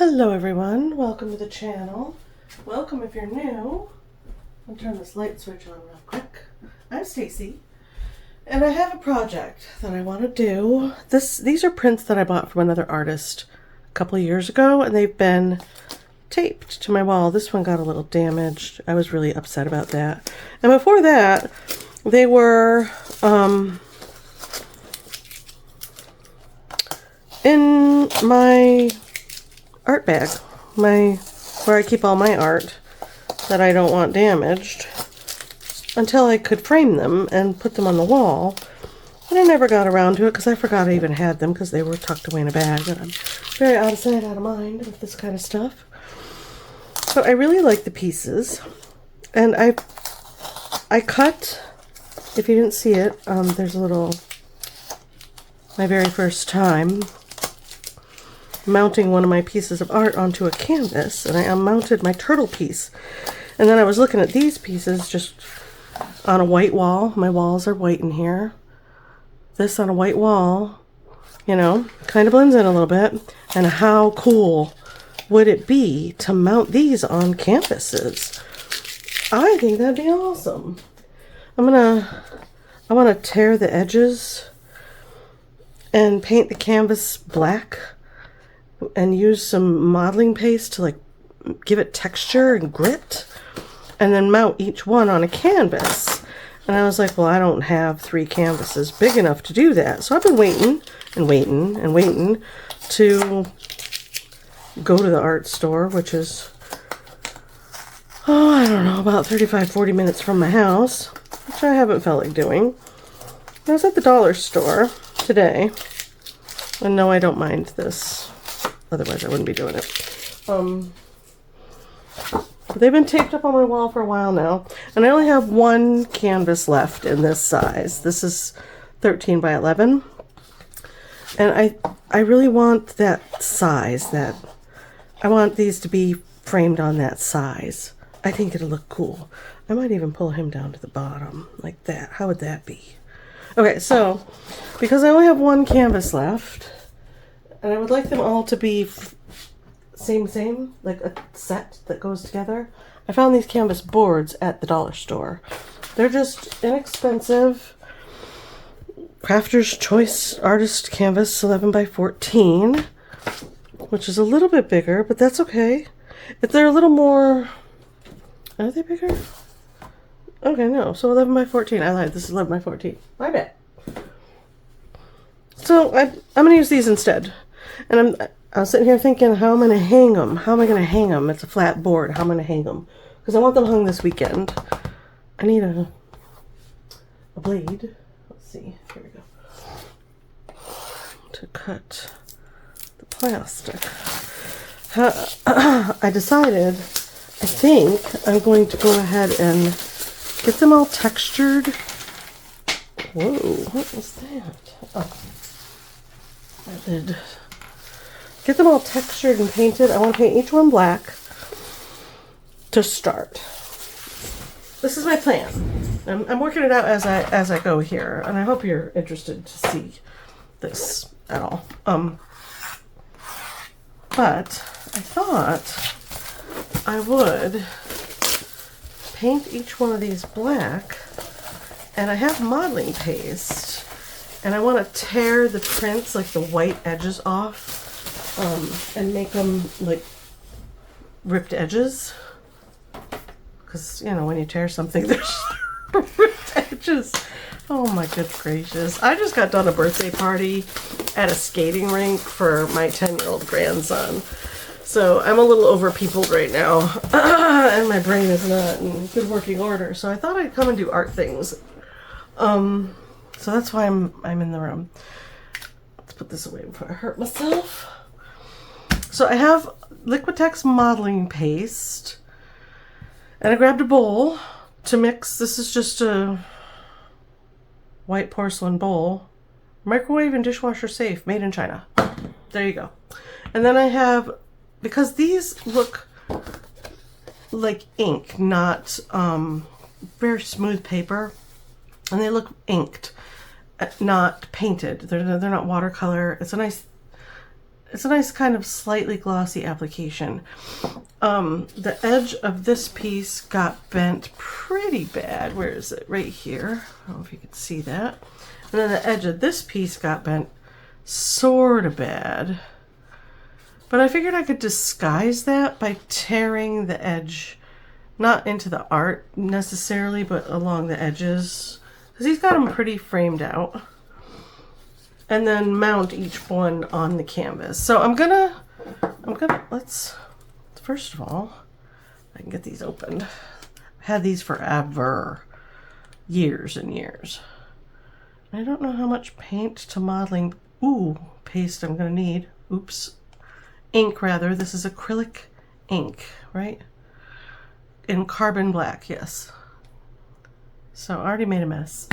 Hello everyone, welcome to the channel. Welcome if you're new. I'll turn this light switch on real quick. I'm Stacy, and I have a project that I want to do. These are prints that I bought from another artist a couple of years ago, and they've been taped to my wall. This one got a little damaged. I was really upset about that. And before that, they were in my art bag, where I keep all my art that I don't want damaged, until I could frame them and put them on the wall. And I never got around to it because I forgot I even had them because they were tucked away in a bag, and I'm very out of sight, out of mind with this kind of stuff. So I really like the pieces, and I cut, if you didn't see it, there's a little, my very first time mounting one of my pieces of art onto a canvas, and I mounted my turtle piece. And then I was looking at these pieces just on a white wall. My walls are white in here. This on a white wall, you know, kind of blends in a little bit. And how cool would it be to mount these on canvases? I think that'd be awesome. I want to tear the edges and paint the canvas black and use some modeling paste to like give it texture and grit, and then mount each one on a canvas. And I was like, well, I don't have 3 canvases big enough to do that. So I've been waiting and waiting and waiting to go to the art store, which is, I don't know, about 35-40 minutes from my house, which I haven't felt like doing. I was at the dollar store today, and no, I don't mind this. Otherwise, I wouldn't be doing it. But they've been taped up on my wall for a while now, and I only have one canvas left in this size. This is 13 by 11, and I really want that size. I want these to be framed on that size. I think it'll look cool. I might even pull him down to the bottom like that. How would that be? Okay, so because I only have one canvas left, and I would like them all to be same, like a set that goes together, I found these canvas boards at the dollar store. They're just inexpensive Crafter's Choice Artist Canvas 11 by 14, which is a little bit bigger, but that's okay. If they're a little more, are they bigger? Okay, no, so 11 by 14. I lied, this is 11 by 14. My bad. So I'm going to use these instead. And I was sitting here thinking, how am I going to hang them? How am I going to hang them? It's a flat board. How am I going to hang them? Because I want them hung this weekend. I need a blade. Let's see. Here we go. To cut the plastic. I decided, I think I'm going to go ahead and get them all textured. Whoa, what was that? Oh, I did. Get them all textured and painted. I want to paint each one black to start. This is my plan. I'm working it out as I go here, and I hope you're interested to see this at all. But I thought I would paint each one of these black, and I have modeling paste, and I want to tear the prints, like the white edges off. And make them like ripped edges, because you know when you tear something there's ripped edges. Oh my good gracious. I just got done a birthday party at a skating rink for my 10-year-old grandson, so I'm a little overpeopled right now and my brain is not in good working order, so I thought I'd come and do art things. So that's why I'm in the room. Let's put this away before I hurt myself. So I have Liquitex modeling paste, and I grabbed a bowl to mix. This is just a white porcelain bowl, microwave and dishwasher safe, made in China. There you go. And then I have, because these look like ink, not very smooth paper, and they look inked, not painted. They're not watercolor. It's a nice it's a nice kind of slightly glossy application. The edge of this piece got bent pretty bad. Where is it? Right here. I don't know if you can see that. And then the edge of this piece got bent sort of bad. But I figured I could disguise that by tearing the edge, not into the art necessarily, but along the edges. Because he's got them pretty framed out. And then mount each one on the canvas. So I'm gonna, let's, first of all, I can get these opened. I've had these forever, years and years. I don't know how much paint to modeling, paste I'm gonna need. Oops, ink rather. This is acrylic ink, right? In carbon black, yes. So I already made a mess.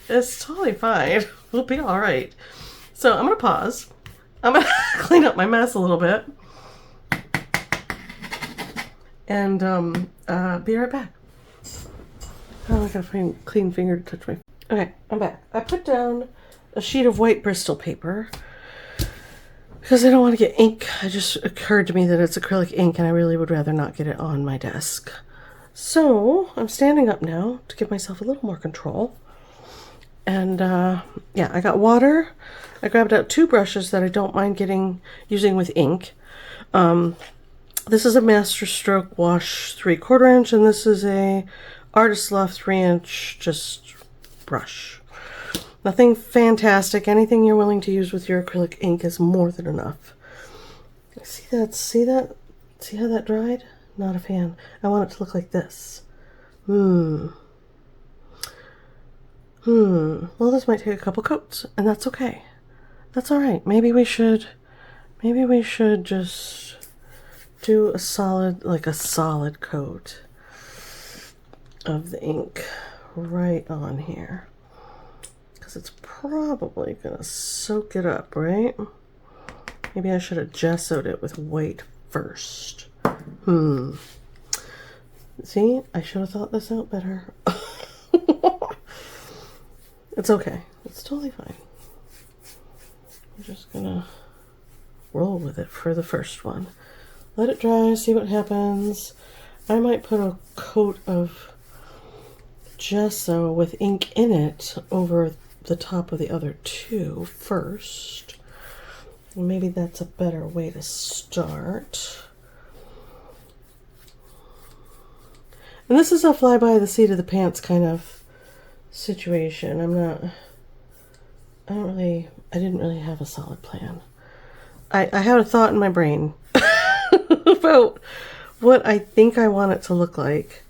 It's totally fine. We'll be all right. So I'm gonna pause. I'm gonna clean up my mess a little bit, and be right back. Oh, I gotta find a clean finger to touch my. Okay, I'm back. I put down a sheet of white Bristol paper because I don't want to get ink. It just occurred to me that it's acrylic ink, and I really would rather not get it on my desk. So I'm standing up now to give myself a little more control. And yeah, I got water. I grabbed out 2 brushes that I don't mind using with ink. This is a Master Stroke Wash 3/4 inch, and this is a Artist Loft 3-inch just brush. Nothing fantastic. Anything you're willing to use with your acrylic ink is more than enough. See that? See that? See how that dried? Not a fan. I want it to look like this. Well, this might take a couple coats, and that's okay. That's all right. Maybe we should just do a solid coat of the ink right on here, because it's probably gonna soak it up, right? Maybe I should have gessoed it with white first. See, I should have thought this out better. It's okay. It's totally fine. I'm just gonna roll with it for the first one. Let it dry, see what happens. I might put a coat of gesso with ink in it over the top of the other 2 first. Maybe that's a better way to start. And this is a fly by the seat of the pants kind of situation. I didn't really have a solid plan. I had a thought in my brain about what I think I want it to look like.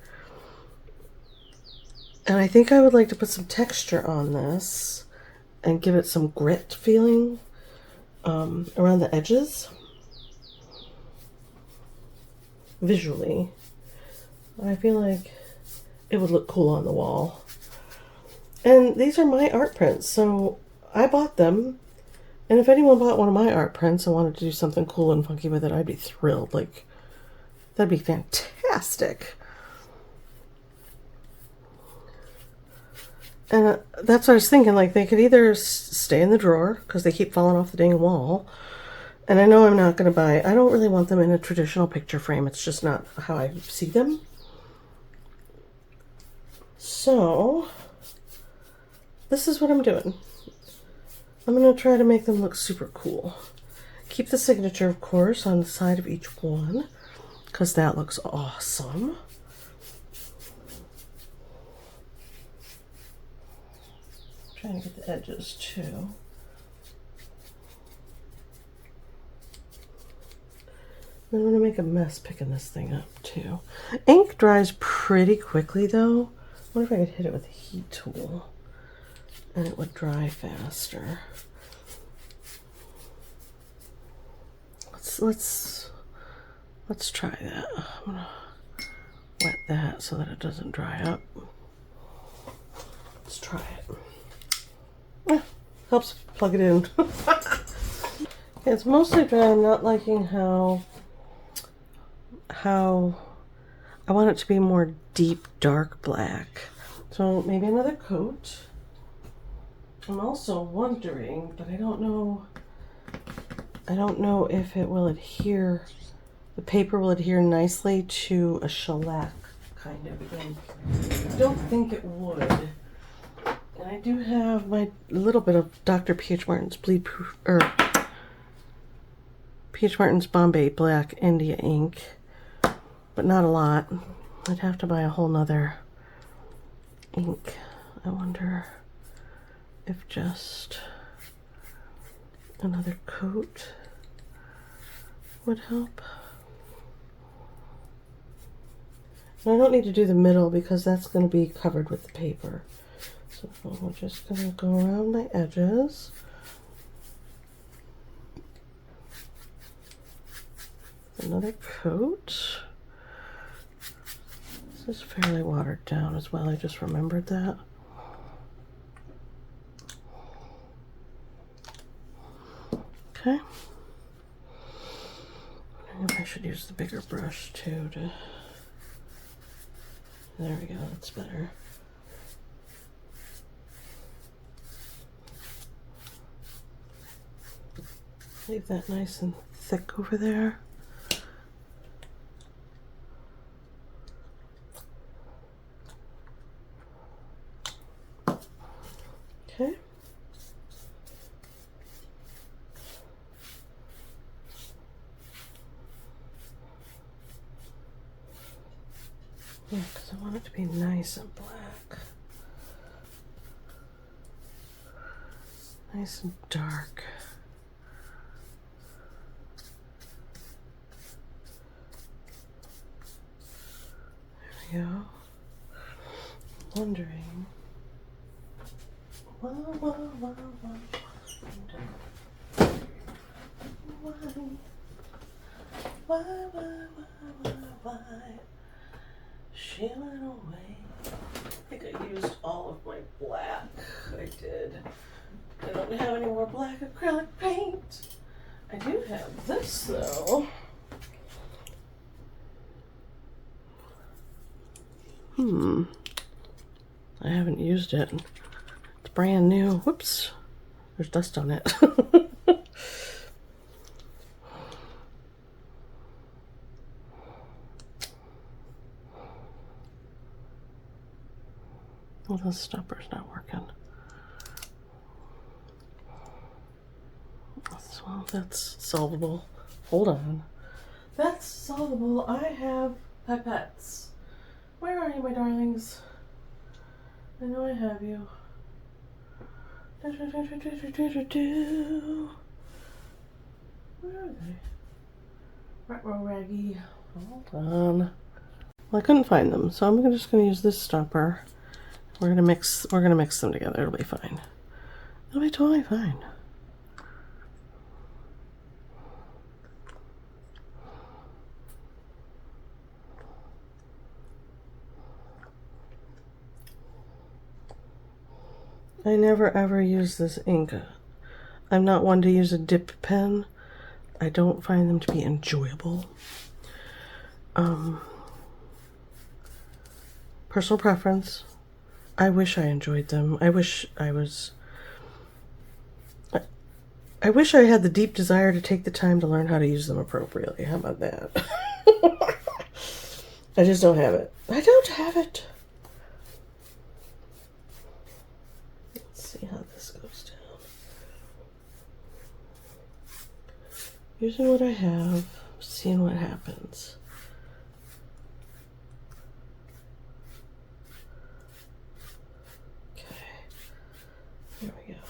And I think I would like to put some texture on this and give it some grit feeling around the edges. Visually, I feel like it would look cool on the wall. And these are my art prints, so I bought them. And if anyone bought one of my art prints and wanted to do something cool and funky with it, I'd be thrilled. Like, that'd be fantastic. And that's what I was thinking. Like, they could either stay in the drawer, because they keep falling off the dang wall. And I know I'm not going to buy, I don't really want them in a traditional picture frame. It's just not how I see them. So this is what I'm doing. I'm going to try to make them look super cool. Keep the signature, of course, on the side of each one, because that looks awesome. I'm trying to get the edges too. I'm going to make a mess picking this thing up too. Ink dries pretty quickly though. I wonder if I could hit it with a heat tool and it would dry faster. Let's try that. I'm gonna wet that so that it doesn't dry up. Let's try it. Helps plug it in. It's mostly dry. I'm not liking how I want it to be more deep dark black. So maybe another coat. I'm also wondering, but I don't know if it will adhere, the paper will adhere nicely to a shellac kind of thing. I don't think it would. And I do have my little bit of Dr. P.H. Martin's bleed proof, or P.H. Martin's Bombay Black India ink, but not a lot. I'd have to buy a whole nother ink. I wonder if just another coat would help. And I don't need to do the middle because that's going to be covered with the paper. So we're just going to go around my edges. Another coat. This is fairly watered down as well. I just remembered that. Okay. I wonder if I should use the bigger brush too to... There we go, that's better. Leave that nice and thick over there. Okay. Yeah, because I want it to be nice and black. Nice and dark. There we go. Wondering. Why? She went away. I think I used all of my black. I did. I don't have any more black acrylic paint. I do have this though. I haven't used it. It's brand new. Whoops. There's dust on it. Well, the stopper's not working. Well, that's solvable. Hold on. That's solvable. I have pipettes. Where are you, my darlings? I know I have you. Where are they? Retro raggy. Hold on. Well, I couldn't find them, so I'm just gonna use this stopper. We're gonna mix them together. It'll be fine. It'll be totally fine. I never ever use this ink. I'm not one to use a dip pen. I don't find them to be enjoyable. Personal preference. I wish I enjoyed them. I wish I had the deep desire to take the time to learn how to use them appropriately. How about that? I just don't have it. I don't have it. Let's see how this goes down. Using what I have, seeing what happens. There we go.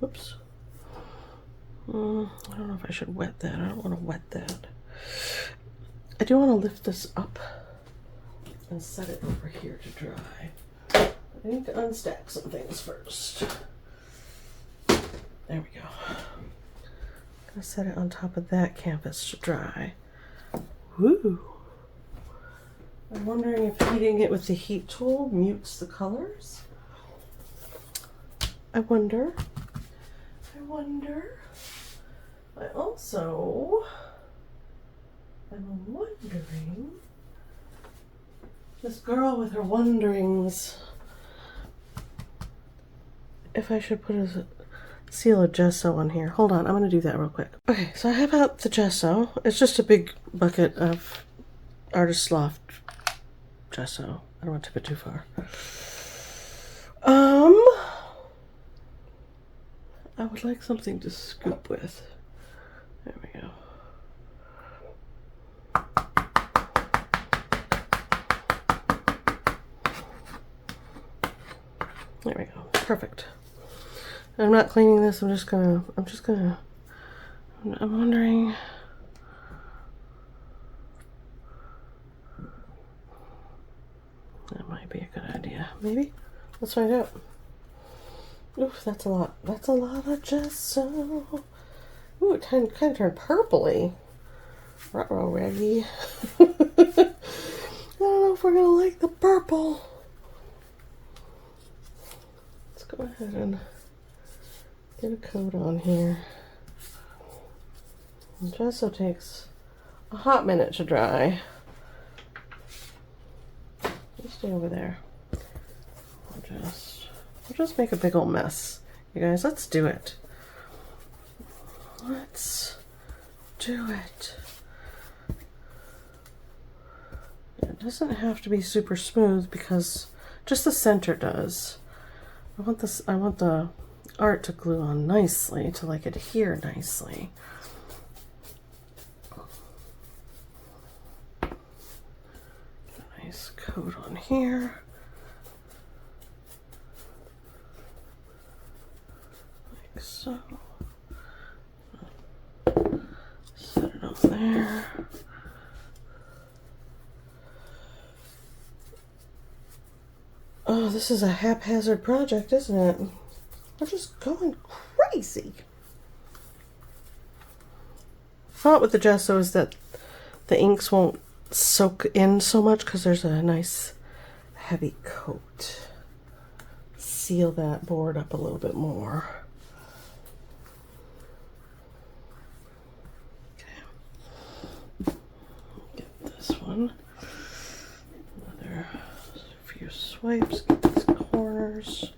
Whoops. I don't know if I should wet that. I don't want to wet that. I do want to lift this up and set it over here to dry. I need to unstack some things first. There we go. I'm going to set it on top of that canvas to dry. Woo! I'm wondering if heating it with the heat tool mutes the colors. I wonder. I also I'm wondering, this girl with her wonderings, if I should put a seal of gesso on here. Hold on, I'm gonna do that real quick. Okay, so I have out the gesso. It's just a big bucket of Artist Loft gesso. I don't want to tip it too far. I would like something to scoop with. There we go. There we go. Perfect. I'm not cleaning this. I'm wondering. That might be a good idea. Maybe. Let's find out. Oof, that's a lot. That's a lot of gesso. Ooh, it kind of turned purpley. Ruh-roh, Reggie. I don't know if we're gonna like the purple. Let's go ahead and get a coat on here. The gesso takes a hot minute to dry. You stay over there. We'll just make a big old mess. You guys, let's do it. Let's do it. It doesn't have to be super smooth because just the center does. I want the art to glue on nicely, to like adhere nicely. Nice coat on here. Like so. Set it up there. Oh, this is a haphazard project, isn't it? We're just going crazy. The thought with the gesso is that the inks won't soak in so much because there's a nice heavy coat. Seal that board up a little bit more. Okay. Get this one. Another few swipes, get these corners.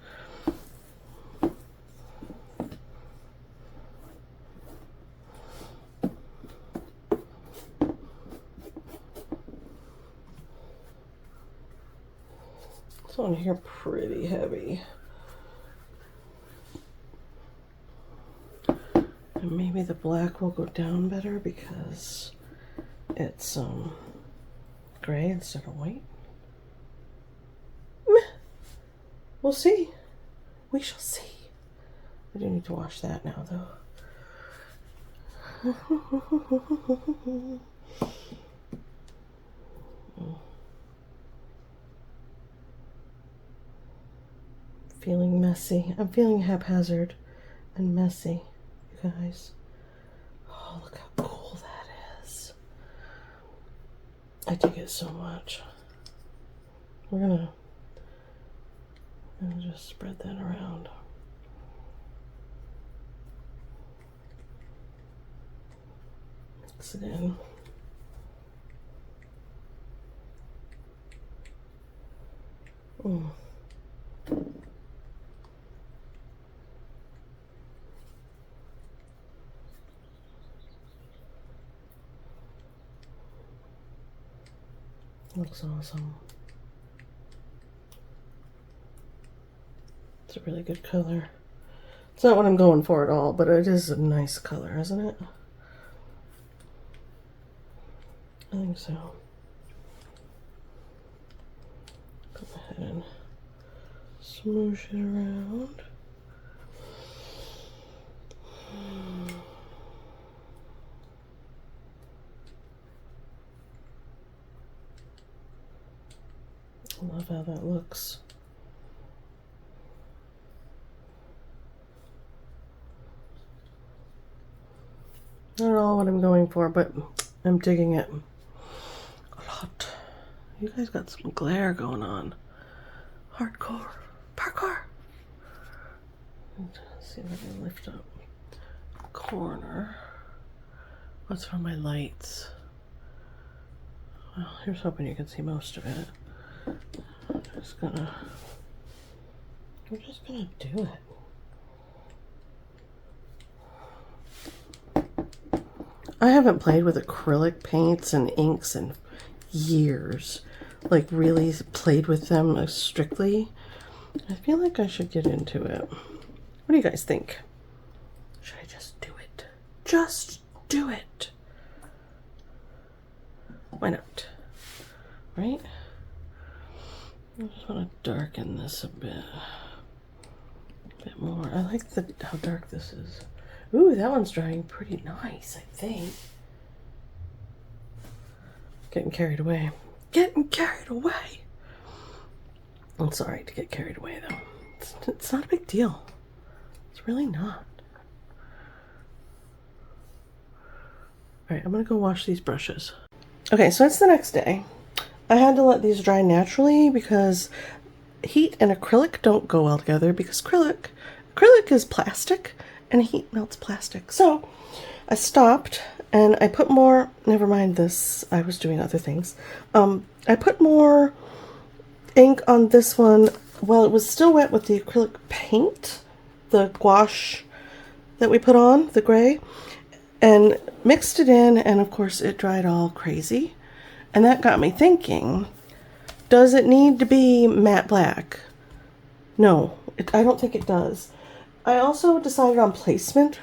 This one here pretty heavy. And maybe the black will go down better because it's gray instead of white. Meh. We'll see. We shall see. I do need to wash that now though. Feeling messy. I'm feeling haphazard and messy, you guys. Oh, look how cool that is. I dig it so much. We're gonna just spread that around. Mix it in. Looks awesome. It's a really good color. It's not what I'm going for at all, but it is a nice color, isn't it? I think so. Go ahead and smoosh it around. I love how that looks. I don't know what I'm going for, but I'm digging it a lot. You guys got some glare going on. Hardcore. Parkour. Let's see if I can lift up corner. What's for my lights? Well, here's hoping you can see most of it. I'm just gonna do it. I haven't played with acrylic paints and inks in years. Like really played with them strictly. I feel like I should get into it. What do you guys think? Should I just do it? Just do it. Why not? Right? I just want to darken this a bit more. I like how dark this is. Ooh, that one's drying pretty nice, I think. Getting carried away. Getting carried away. I'm sorry to get carried away, though. It's not a big deal. It's really not. All right, I'm going to go wash these brushes. Okay, so it's the next day. I had to let these dry naturally because heat and acrylic don't go well together because acrylic is plastic and heat melts plastic. So I stopped and I put more, never mind this, I was doing other things. I put more ink on this one while it was still wet with the acrylic paint, the gouache that we put on, the gray, and mixed it in, and of course it dried all crazy. And that got me thinking, does it need to be matte black? No, I don't think it does. I also decided on placement.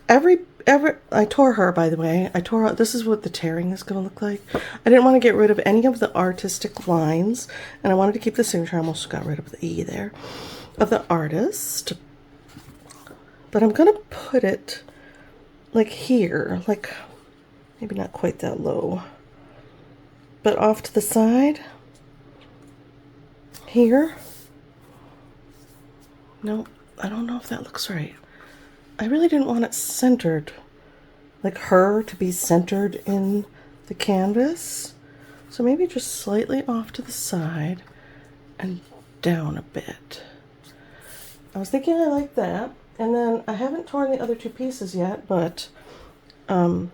I tore her, by the way. I tore out, this is what the tearing is going to look like. I didn't want to get rid of any of the artistic lines, and I wanted to keep the signature. I almost got rid of the E there, of the artist. But I'm going to put it like here, like maybe not quite that low, but off to the side here. No, I don't know if that looks right. I really didn't want it centered, like her to be centered in the canvas. So maybe just slightly off to the side and down a bit. I was thinking I like that. And then I haven't torn the other two pieces yet, but I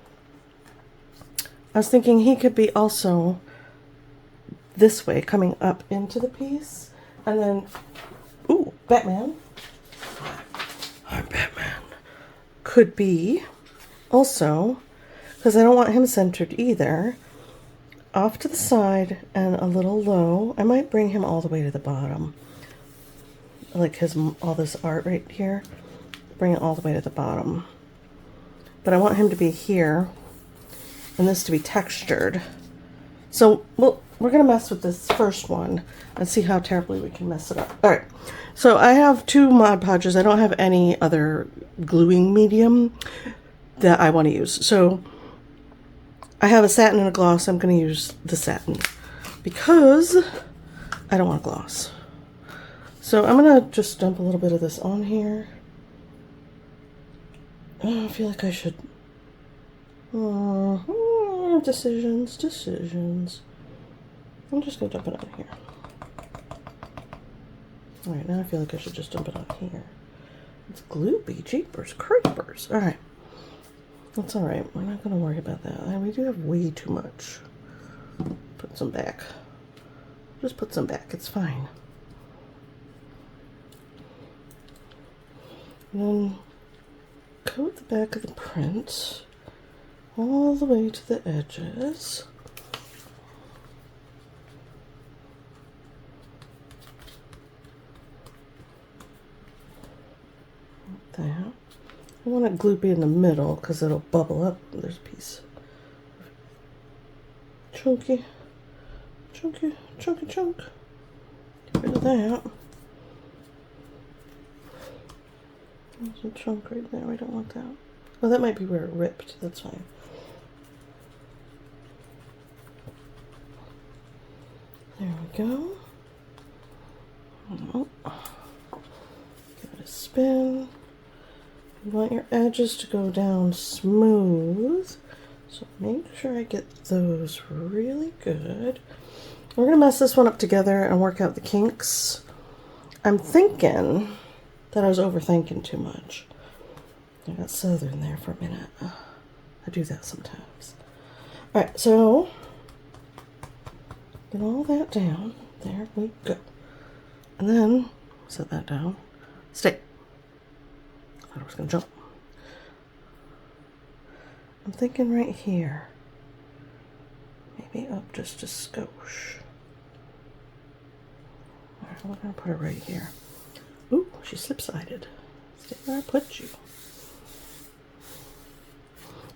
was thinking he could be also this way, coming up into the piece. And then, ooh, Batman. I'm Batman. Could be also, because I don't want him centered either, off to the side and a little low. I might bring him all the way to the bottom. Like all this art right here. Bring it all the way to the bottom. But I want him to be here and this to be textured. So we're going to mess with this first one and see how terribly we can mess it up. All right. So I have two Mod Podges. I don't have any other gluing medium that I want to use. So I have a satin and a gloss. I'm going to use the satin because I don't want a gloss. So I'm going to just dump a little bit of this on here. I feel like I should... decisions. I'm just going to dump it on here. Alright, now I feel like I should just dump it on here. It's gloopy, jeepers, creepers. Alright. That's alright. We're not going to worry about that. We do have way too much. Put some back. Just put some back. It's fine. And then coat the back of the print all the way to the edges. Like that. I want it gloopy in the middle because it'll bubble up. There's a piece. Chunky. Chunky. Chunky chunk. Get rid of that. There's a chunk right there. We don't want that. Oh, that might be where it ripped. That's fine. There we go. Oh. Give it a spin. You want your edges to go down smooth. So make sure I get those really good. We're going to mess this one up together and work out the kinks. I'm thinking that I was overthinking too much. I got southern there for a minute. I do that sometimes. Alright, so Get all that down. There we go. And then set that down. Stay. I thought I was gonna jump. I'm thinking right here. Maybe up just a skosh. Alright, we're gonna put her right here. Ooh, she slip-sided. Stay where I put you.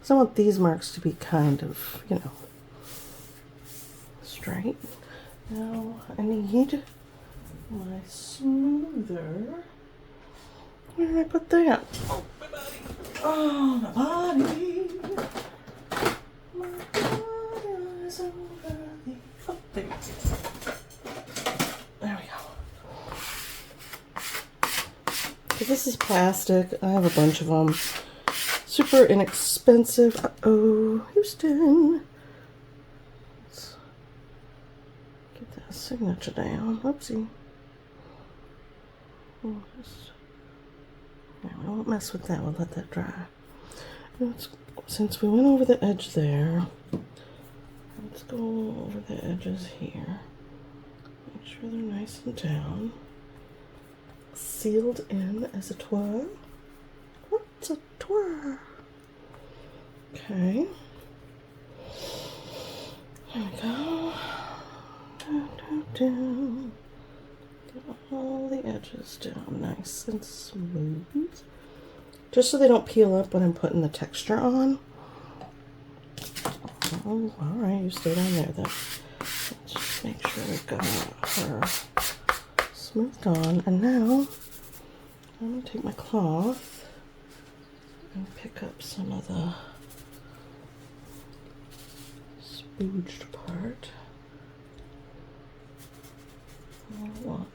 So I want these marks to be kind of, you know, straight. Now I need my smoother. Where did I put that? Oh, my body. Oh, my body. My body is over the... Oh, there we go. There we go. So this is plastic. I have a bunch of them. Super inexpensive. Uh-oh, Houston. Let's get that signature down. Whoopsie. Oh, yeah, we won't mess with that. We'll let that dry. Since we went over the edge there, let's go over the edges here. Make sure they're nice and down. Sealed in as a twirl. What's a twirl? Okay. There we go. Get all the edges down nice and smooth. Just so they don't peel up when I'm putting the texture on. Oh, alright, you stay down there then. Let's just make sure we've got her smoothed on. And now, I'm going to take my cloth and pick up some of the spooged part. I don't want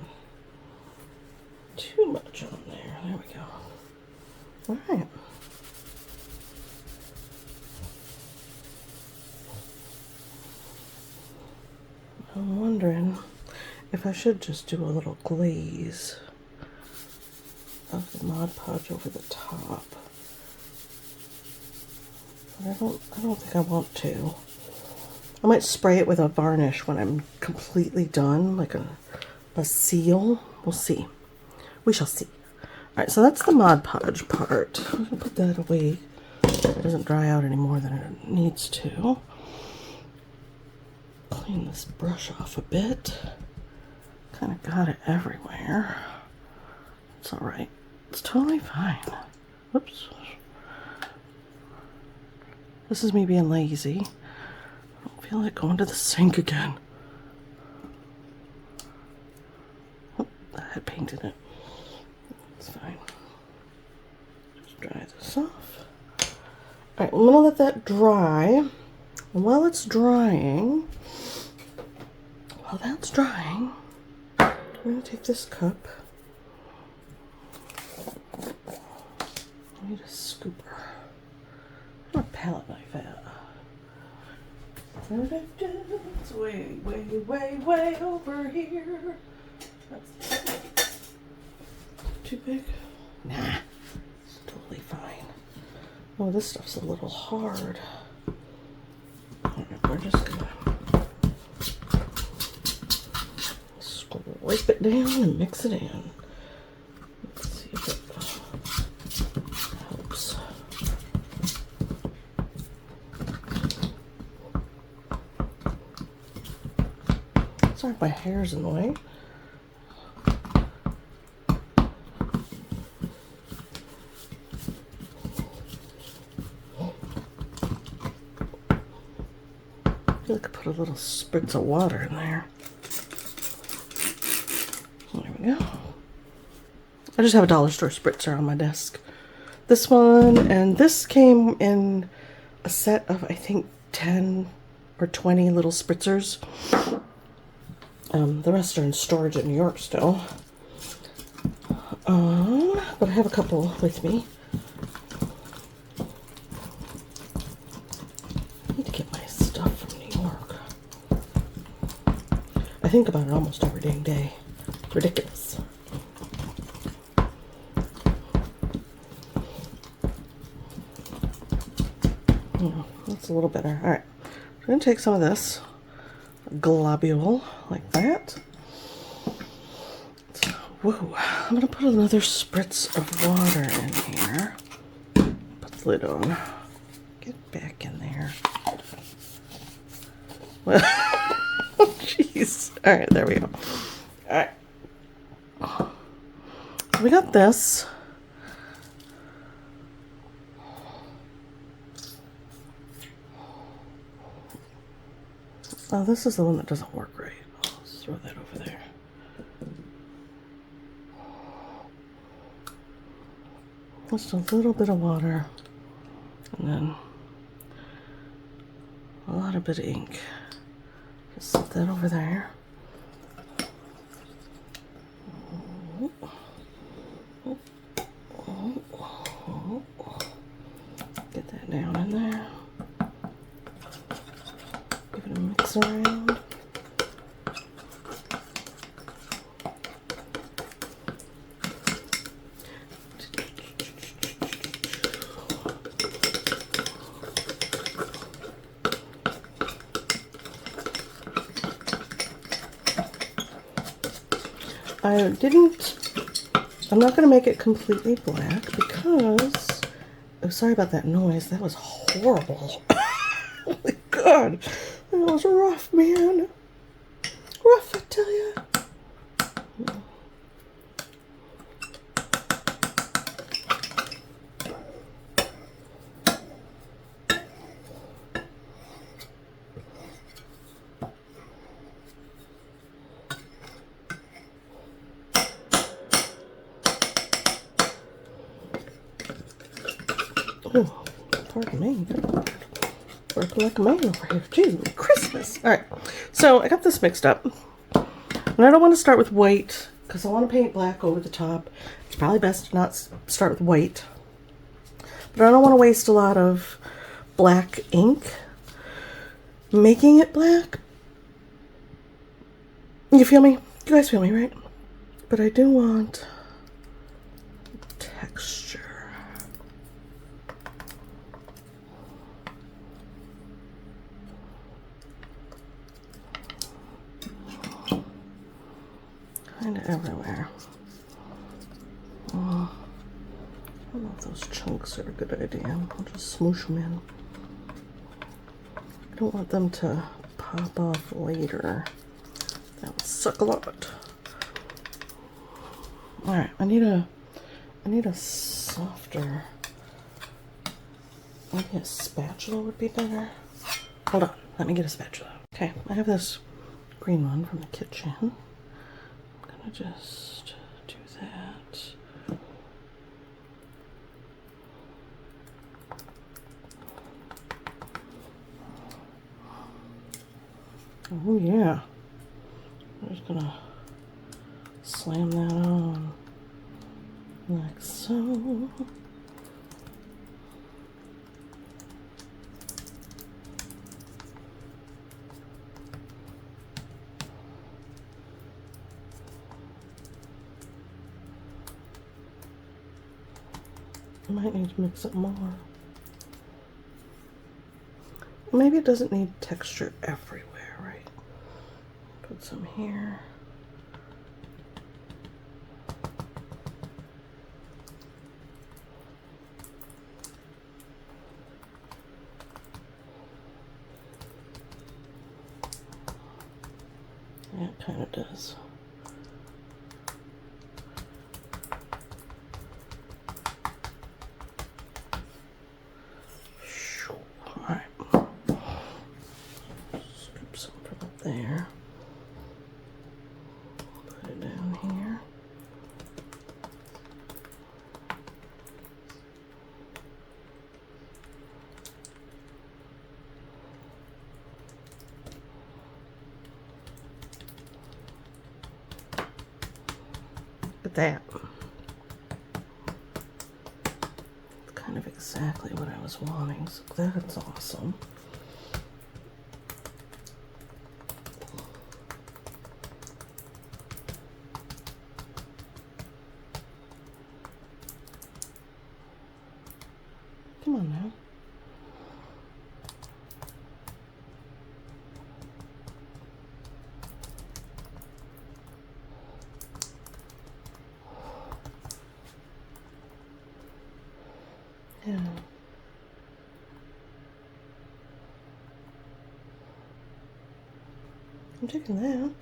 too much on there. There we go. Alright. I'm wondering if I should just do a little glaze of the Mod Podge over the top. But I don't think I want to. I might spray it with a varnish when I'm completely done, like a seal. We'll see. We shall see. Alright, so that's the Mod Podge part. I'm going to put that away so it doesn't dry out any more than it needs to. Clean this brush off a bit. Kind of got it everywhere. It's alright. It's totally fine. Whoops. This is me being lazy. I don't feel like going to the sink again. Oh, I had paint in it. It's fine. Just dry this off. Alright, I'm going to let that dry. And while it's drying, that's drying, I'm going to take this cup. I need a scooper. Or a palette knife at. It's way, way, way, way over here. That's too big? Nah, it's totally fine. Oh, this stuff's a little hard. Alright, we're just gonna scrape it down and mix it in. Let's see if it helps. Sorry if my hair's in the way. I could put a little spritz of water in there. There we go. I just have a dollar store spritzer on my desk. This one, and this came in a set of, I think, 10 or 20 little spritzers. The rest are in storage in New York still. But I have a couple with me. I need to get my stuff from New York. I think about it almost every dang day. It's ridiculous. Oh, that's a little better. Alright, I'm going to take some of this. globule like that. So, whoa, I'm gonna put another spritz of water in here. Put the lid on. Get back in there. Well, jeez. All right, there we go. All right. We got this. Oh, this is the one that doesn't work right. I'll just throw that over there. Just a little bit of water, and then a lot of bit of ink. Just set that over there. Get that down in there. Give it a mix around. I'm not going to make it completely black because, oh, sorry about that noise. That was horrible. Oh my God. That was rough, man. Rough, I tell you. Oh, pardon me. Working like a man over here. Jeez, Christmas. All right, so I got this mixed up. And I don't want to start with white because I want to paint black over the top. It's probably best to not start with white. But I don't want to waste a lot of black ink making it black. You feel me? You guys feel me, right? But I do want texture. Kind of everywhere. I don't know if those chunks are a good idea. I'll just smoosh them in. I don't want them to pop off later. That would suck a lot. All right, I need a softer. Maybe a spatula would be better. Hold on, let me get a spatula. Okay, I have this green one from the kitchen. I'm gonna just do that. Oh yeah. I'm just gonna slam that on like so. I might need to mix it more. Maybe it doesn't need texture everywhere, right? Put some here. Yeah, it kind of does. Alright. Scoop some from up there. Put it down here. Look at that. Kind of exactly what I was wanting, so that's awesome. Come on now. Yeah. I'm taking that.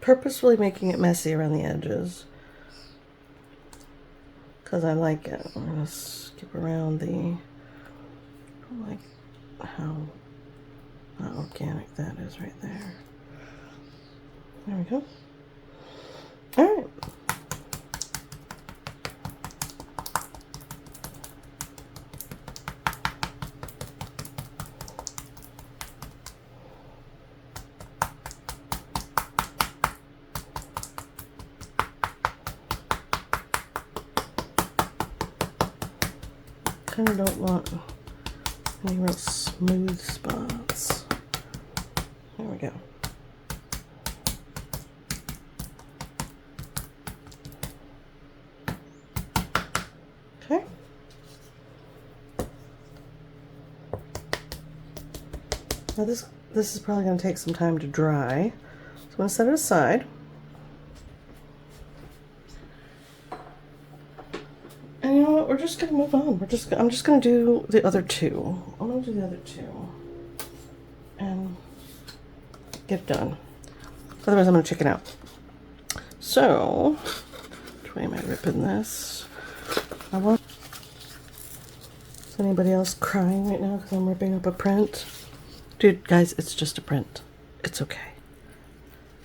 Purposefully making it messy around the edges because I like it. I'm gonna skip around the, I like how organic that is right there. There we go. All right. Kind of don't want any real smooth spots. There we go. Okay. Now this is probably going to take some time to dry. So I'm going to set it aside. And you know what? We're just going to move on. I'm just going to do the other two. I'm going to do the other two and get it done. Otherwise, I'm going to chicken out. So, which way am I ripping this? Is anybody else crying right now because I'm ripping up a print? Dude, guys, it's just a print. It's okay.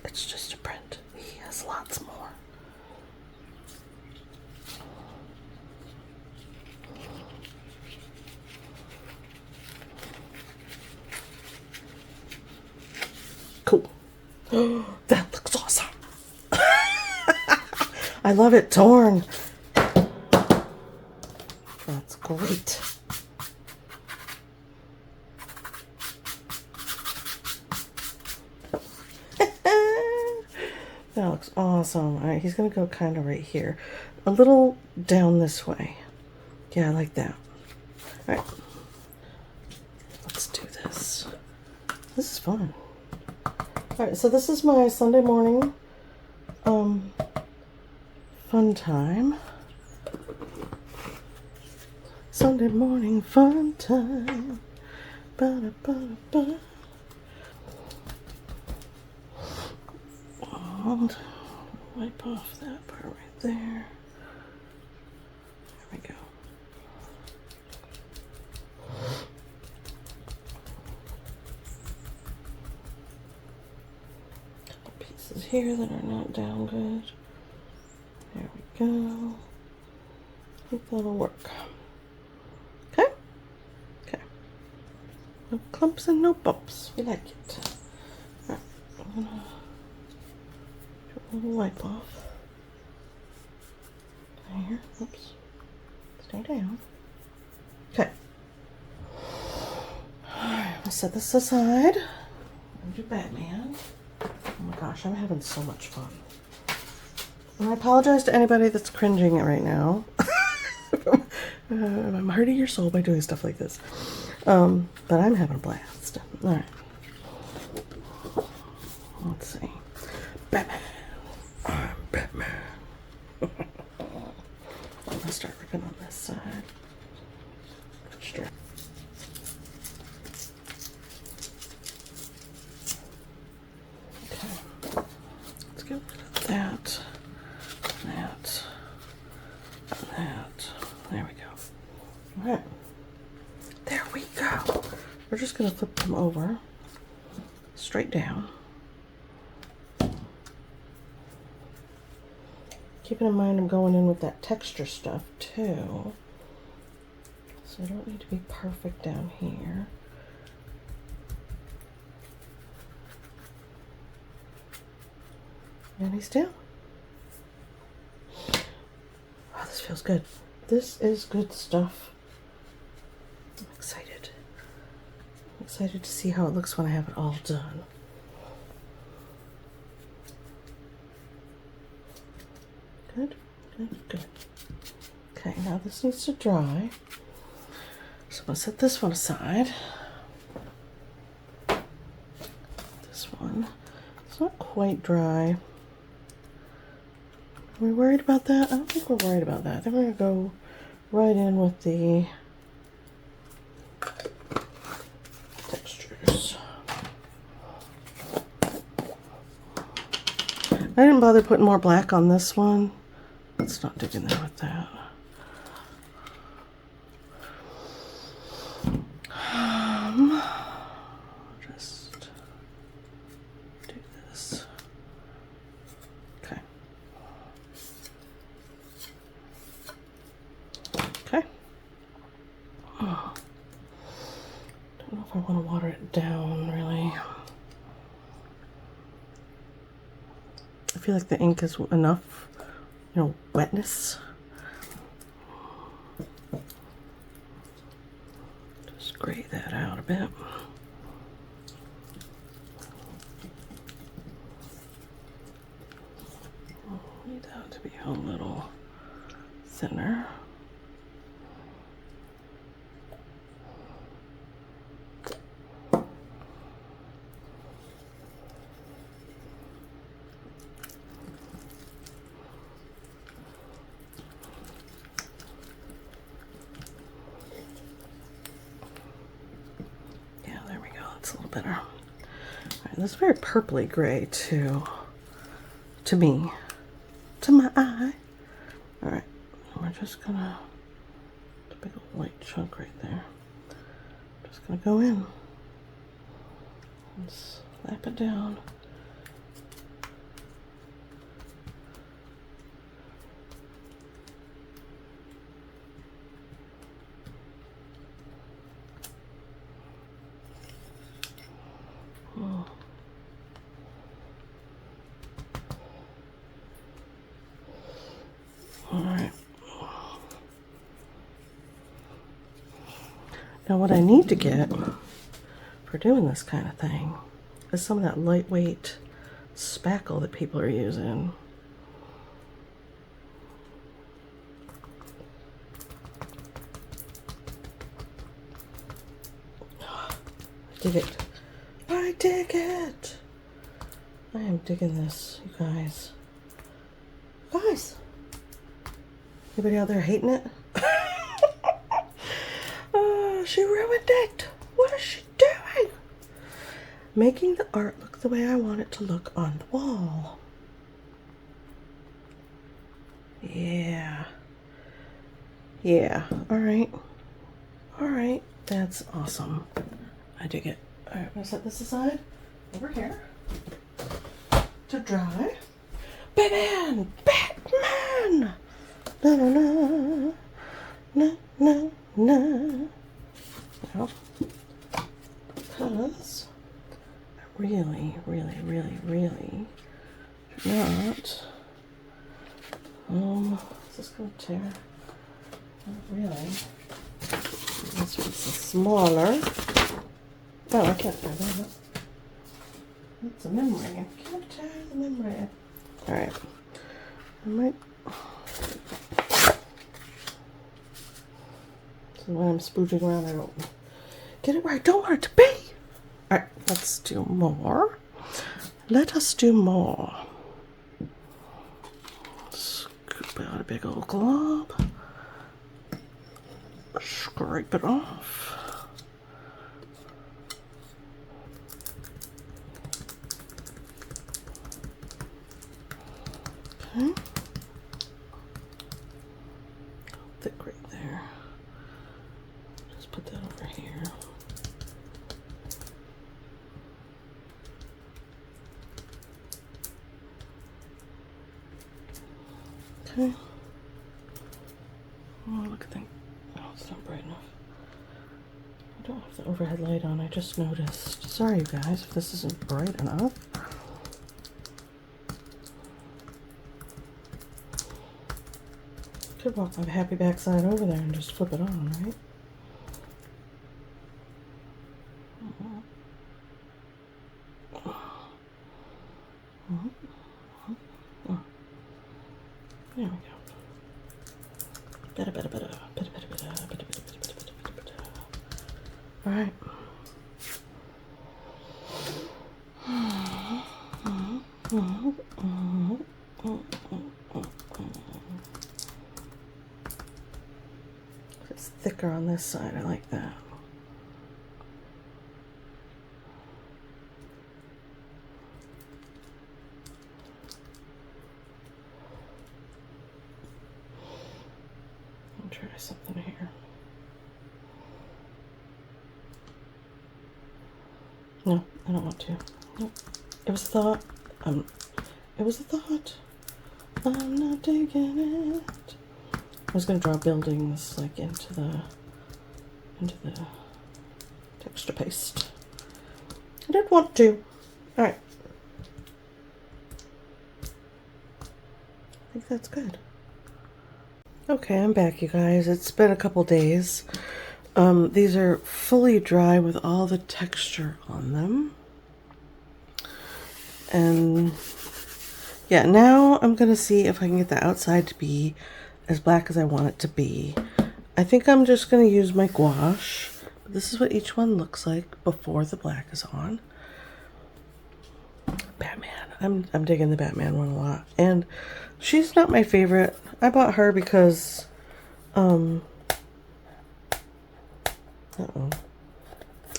It's just a print. He has lots more. Cool. That looks awesome. I love it torn. That's great. That looks awesome. All right, he's gonna go kind of right here. A little down this way. Yeah, I like that. All right. Let's do this. This is fun. All right, so this is my Sunday morning fun time. Sunday morning fun time. Ba-da-ba-da-ba. And wipe off that part right there. There we go. Couple pieces here that are not down good. There we go. I think that'll work. Okay? Okay. No clumps and no bumps. We like it. Alright, I'm gonna do a little wipe off. There. Oops. Stay down. Okay. Alright, we'll set this aside. And do Batman. Oh my gosh, I'm having so much fun. And I apologize to anybody that's cringing right now. I'm hurting your soul by doing stuff like this. But I'm having a blast. Alright. Let's see. Batman. I'm Batman. I'm gonna start ripping on this side. Straight. Okay. Let's get rid of that. That. That. There we go. Alright. There we go. We're just going to flip them over. Straight down. Keeping in mind I'm going in with that texture stuff too. So I don't need to be perfect down here. And he's down. Oh, this feels good. This is good stuff. I'm excited. I'm excited to see how it looks when I have it all done. Good, good, good. Okay, now this needs to dry. So I'm going to set this one aside. This one, it's not quite dry. Are we worried about that? I don't think we're worried about that. Then we're going to go right in with the textures. I didn't bother putting more black on this one. Let's not dig in there with that. Just do this. Okay. Okay. Oh. Don't know if I want to water it down, really. I feel like the ink is enough, you know, wetness. Just gray that out a bit. Need that to be a little thinner. A little better. All right, this is very purpley gray too, to me, to my eye. All right, we're just gonna, a big old white chunk right there. Just gonna go in and slap it down. All right. Now what I need to get for doing this kind of thing is some of that lightweight spackle that people are using. I dig it. I dig it. I am digging this, you guys. Guys, anybody out there hating it? Oh, she ruined it. What is she doing? Making the art look the way I want it to look on the wall. Yeah. Yeah. All right. All right. That's awesome. I dig it. All right, I'm gonna set this aside over here to dry. Batman! Batman! Na na na na na na. Now, because I really, really, really, really do not. Is this gonna tear? Not really. This one's smaller. Oh, I can't tear that up. That's a memory. I can't tear the memory. Alright. I might. So when I'm spooching around, I don't get it where I don't want it to be. Alright, let's do more. Let us do more. Scoop out a big old glob. Scrape it off. Okay. Thick right there. Just put that over here. Okay. Oh, look at that. Oh, it's not bright enough. I don't have the overhead light on, I just noticed. Sorry, you guys, if this isn't bright enough. Could walk my happy backside over there and just flip it on, right? There we go. All right. thicker on this side. I like that. I'll try something here. No, I don't want to. Nope. It was a thought. It was a thought. I'm not taking it. I was gonna draw buildings like into the texture paste. I didn't want to. All right. I think that's good. Okay, I'm back, you guys. It's been a couple days. These are fully dry with all the texture on them. And yeah, now I'm gonna see if I can get the outside to be as black as I want it to be. I think I'm just gonna use my gouache. This is what each one looks like before the black is on. Batman. I'm digging the Batman one a lot. And she's not my favorite. I bought her because uh-oh. Oh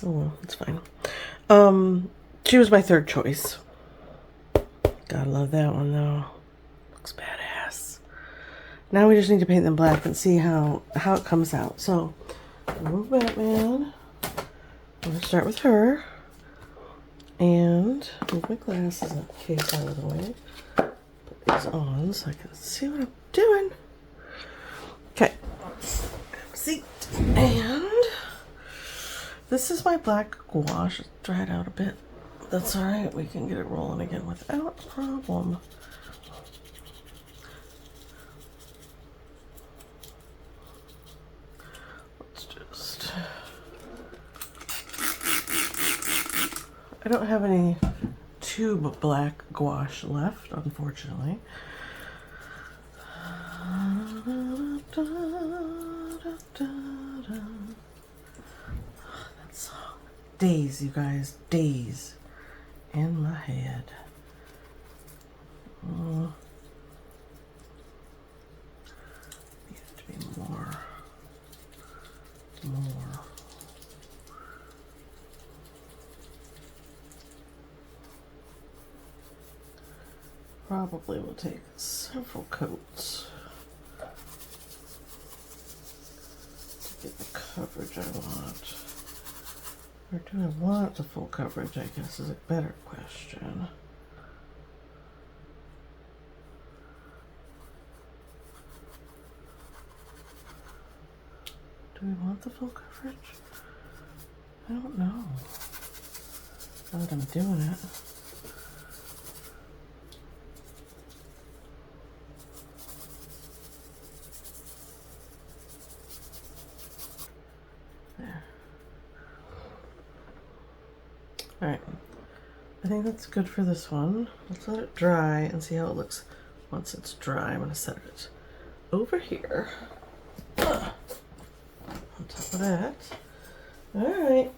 well, it's fine. She was my third choice. Gotta love that one though. Looks badass. Now we just need to paint them black and see how it comes out. So, remove Batman. I'm gonna start with her. And move my glasses case out of the way. Put these on so I can see what I'm doing. Okay. See, and this is my black gouache. It's dried out a bit. That's all right. We can get it rolling again without a problem. Let's just... I don't have any tube black gouache left, unfortunately. That song. Days, you guys. Days. In my head. Need it to be more. Probably will take several coats to get the coverage I want. Or do I want the full coverage, I guess, is a better question. Do we want the full coverage? I don't know. Now that I'm doing it. There. Alright. I think that's good for this one. Let's let it dry and see how it looks once it's dry. I'm going to set it over here. On top of that. Alright.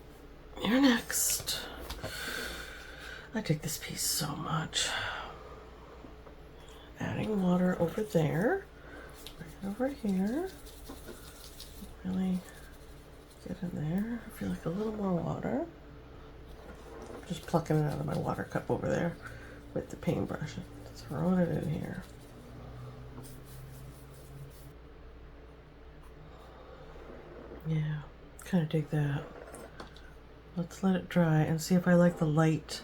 You're next. I dig this piece so much. Adding water over there. Right over here. Really get in there. I feel like a little more water. Just plucking it out of my water cup over there with the paintbrush and throwing it in here. Yeah, kind of dig that. Let's let it dry and see if I like the light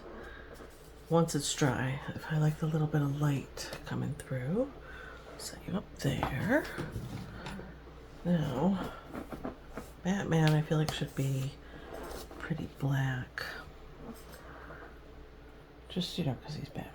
once it's dry. If I like the little bit of light coming through. Set you up there. Now, Batman I feel like should be pretty black. Just, you know, because he's Batman.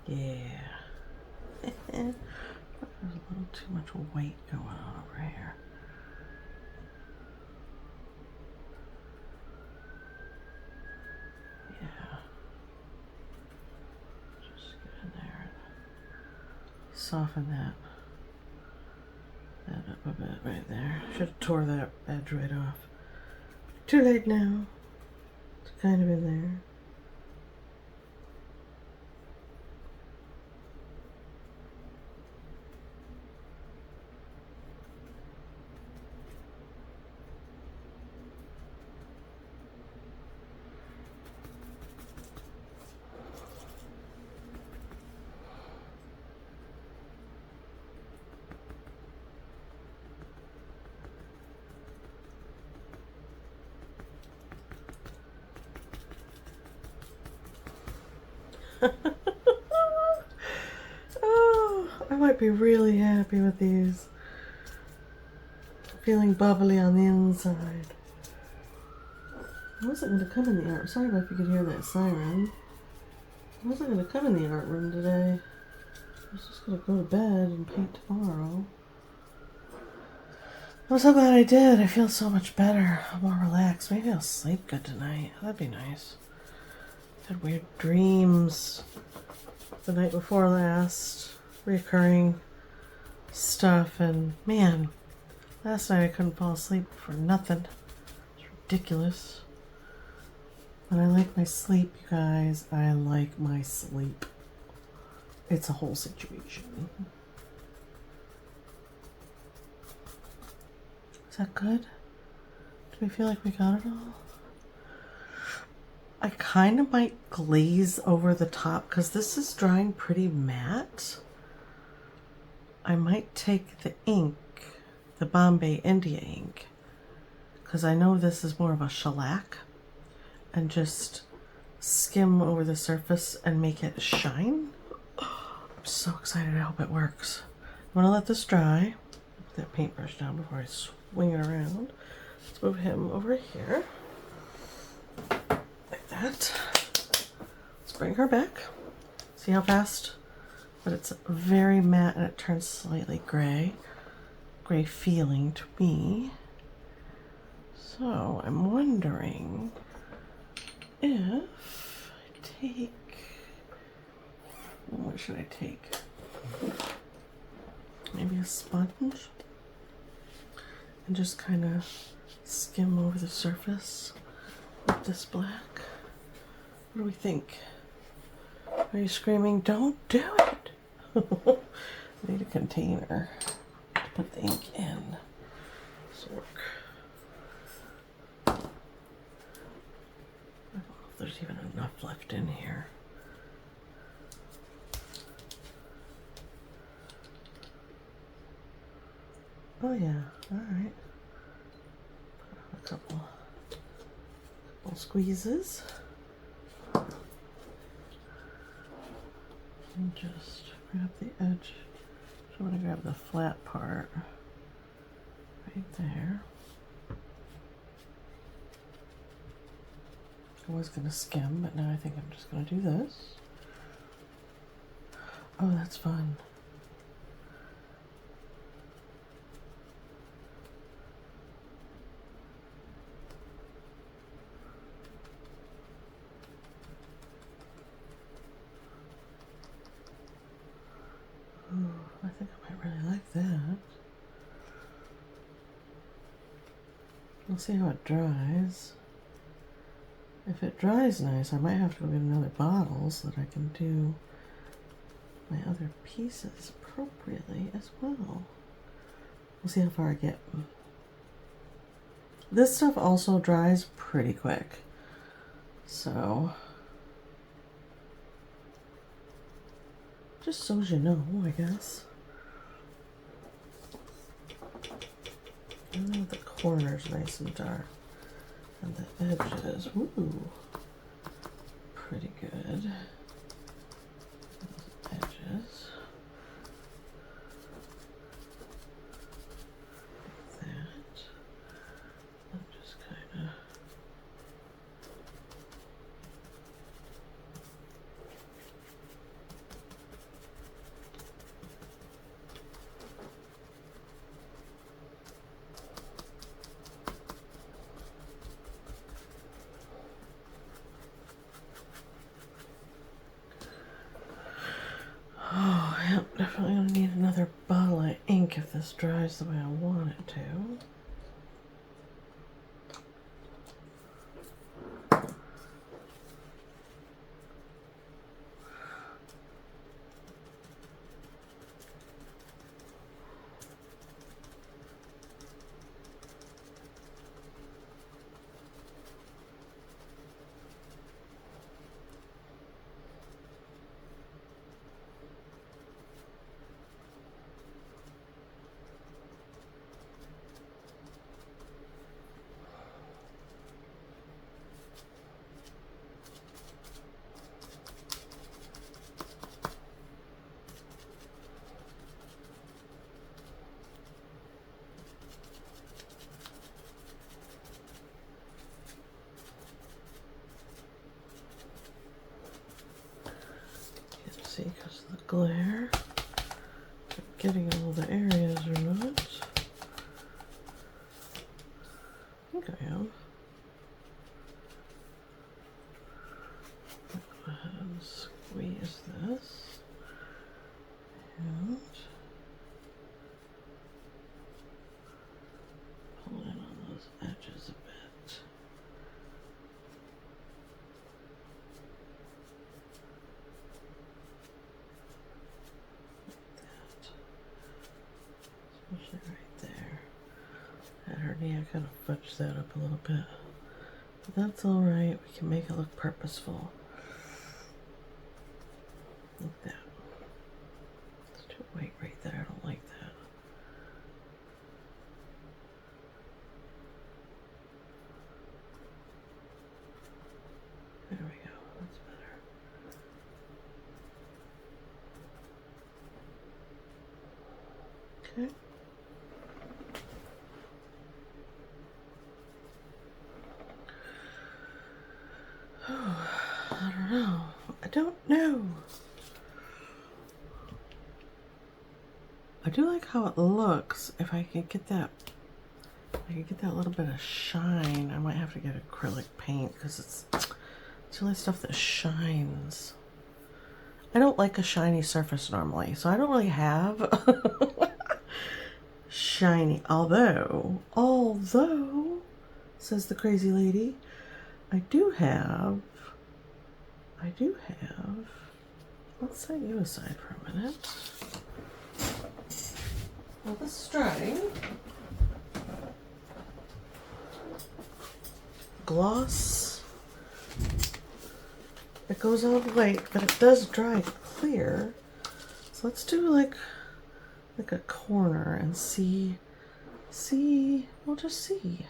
Yeah. There's a little too much white going on over here. Yeah. Just get in there and soften that up a bit right there. Should have tore that edge right off. Too late now. It's kind of in there. Oh, I might be really happy with these. Feeling bubbly on the inside. I wasn't going to come in the art. Sorry if you could hear that siren. I wasn't going to come in the art room today. I was just going to go to bed and paint tomorrow. I'm so glad I did. I feel so much better. I'm more relaxed. Maybe I'll sleep good tonight. That'd be nice. Had weird dreams the night before last. Reoccurring stuff. And man, last night I couldn't fall asleep for nothing. It's ridiculous. And I like my sleep, you guys. I like my sleep. It's a whole situation. Is that good? Do we feel like we got it all? I kind of might glaze over the top because this is drying pretty matte. I might take the ink, the Bombay India ink, because I know this is more of a shellac, and just skim over the surface and make it shine. I'm so excited. I hope it works. I'm gonna let this dry. Put that paintbrush down before I swing it around. Let's move him over here. Like that. Let's bring her back. See how fast? But it's very matte and it turns slightly gray. Gray feeling to me. So I'm wondering if I take, what should I take? Maybe a sponge and just kind of skim over the surface with this black. What do we think? Are you screaming, don't do it? I need a container to put the ink in. This will work. I don't know if there's even enough left in here. Oh yeah, alright. A couple squeezes. And just grab the edge. So I'm going to grab the flat part right there. I was going to skim, but now I think I'm just going to do this. Oh, that's fun. I think I might really like that. We'll see how it dries. If it dries nice, I might have to go get another bottle so that I can do my other pieces appropriately as well. We'll see how far I get. This stuff also dries pretty quick. So, just so as you know, I guess. I know the corner's nice and dark. And the edges, ooh, pretty good. Those edges. Like that. I'm just kind of. dries the way I want it to. See, because of the glare, if I'm getting all the areas or not. I think I am. I'll go ahead and squeeze this and pull in on those edges a bit. Especially right there. At her knee, I kind of fudged that up a little bit. But that's alright, we can make it look purposeful. Like that. It's too white right there, I don't like that. There we go, that's better. Okay. I don't know. I do like how it looks. If I could get that, little bit of shine. I might have to get acrylic paint because it's the only stuff that shines. I don't like a shiny surface normally, so I don't really have shiny. Although, says the crazy lady, I do have. Let's set you aside for a minute. Well, the string gloss, it goes on white, but it does dry clear. So let's do like a corner and see. We'll just see.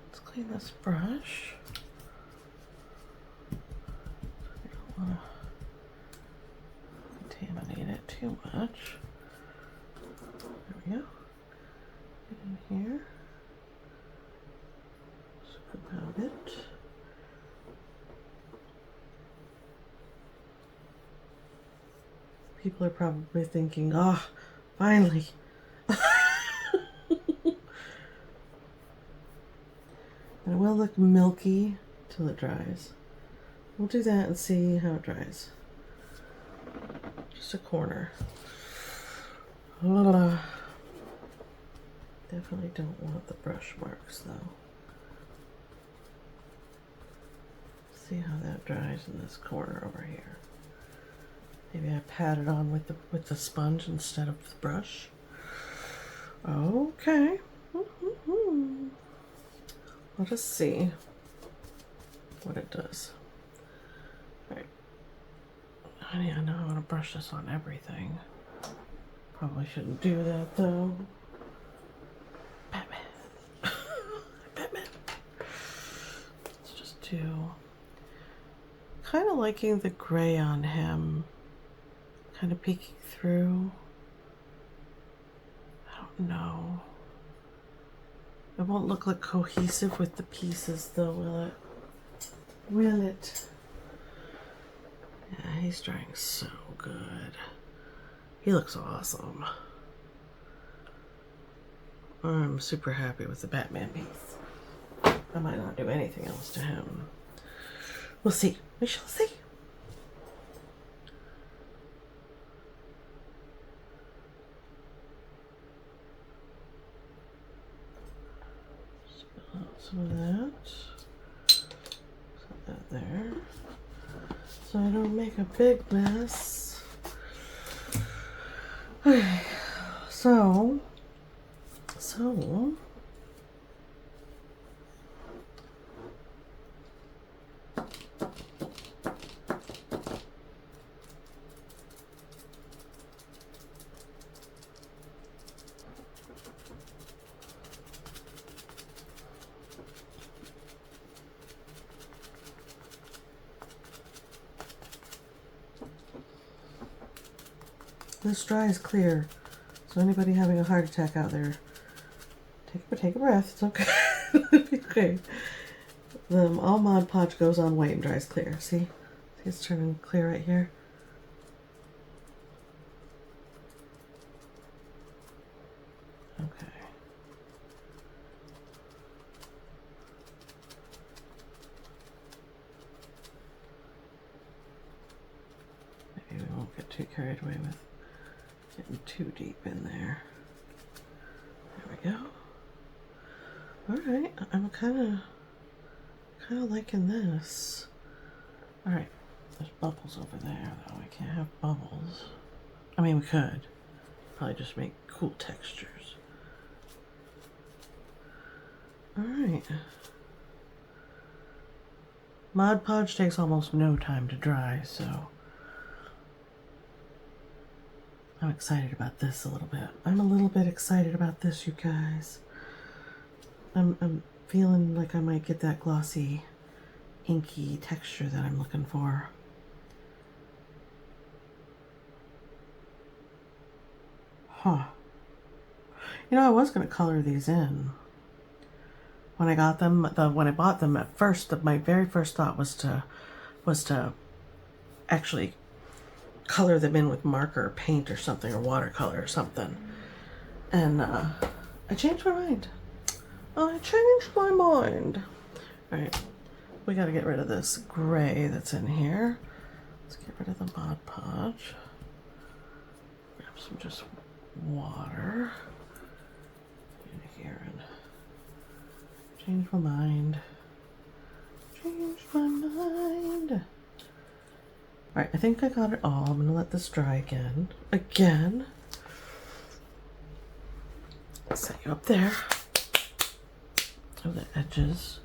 Let's clean this brush. I don't want to contaminate it too much. There we go. Get in here. Just about it. People are probably thinking, oh, finally. And it will look milky till it dries. We'll do that and see how it dries. Just a corner. Definitely don't want the brush marks though. See how that dries in this corner over here. Maybe I pat it on with the sponge instead of the brush. Okay. I'll just see what it does. Alright. Honey, I know I want to brush this on everything. Probably shouldn't do that though. Batman. Batman. Let's just do. Kind of liking the gray on him. Kind of peeking through. I don't know. It won't look like cohesive with the pieces though, will it? Will it? Yeah, he's drawing so good. He looks awesome. I'm super happy with the Batman piece. I might not do anything else to him. We'll see. We shall see. so I don't make a big mess. Okay, so this dries clear. So anybody having a heart attack out there, take a breath. It's okay. It'll be okay. The all Mod Podge goes on white and dries clear. See it's turning clear right here. Okay. Maybe we won't get too carried away with getting too deep in there. There we go. All right, I'm kind of liking this. All right, there's bubbles over there though. We can't have bubbles. I mean, we could. Probably just make cool textures. All right. Mod Podge takes almost no time to dry, so I'm excited about this a little bit. I'm a little bit excited about this, you guys. I'm feeling like I might get that glossy, inky texture that I'm looking for. Huh. You know, I was going to color these in. When I got them, when I bought them at first, my very first thought was to actually color them in with marker or paint or something, or watercolor or something. And I changed my mind. I changed my mind. All right, we got to get rid of this gray that's in here. Let's get rid of the Mod Podge. Grab some just water in here and change my mind. Change my mind. All right, I think I got it all. I'm gonna let this dry again. Set you up there. Oh, the edges.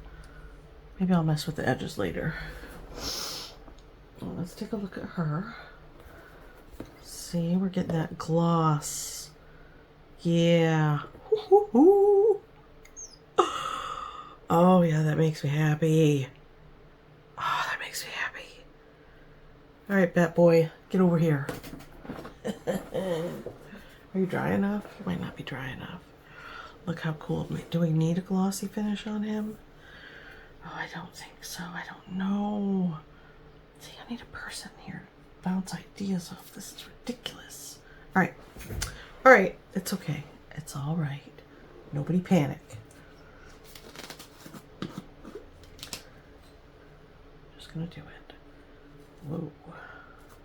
Maybe I'll mess with the edges later. Well, let's take a look at her. See, we're getting that gloss. Yeah. Oh yeah, that makes me happy. Oh, that makes me happy. All right, Bat Boy, get over here. Are you dry enough? You might not be dry enough. Look how cool. Do we need a glossy finish on him? Oh, I don't think so. I don't know. See, I need a person here to bounce ideas off. This is ridiculous. All right. All right. It's okay. It's all right. Nobody panic. Just gonna do it. Whoa.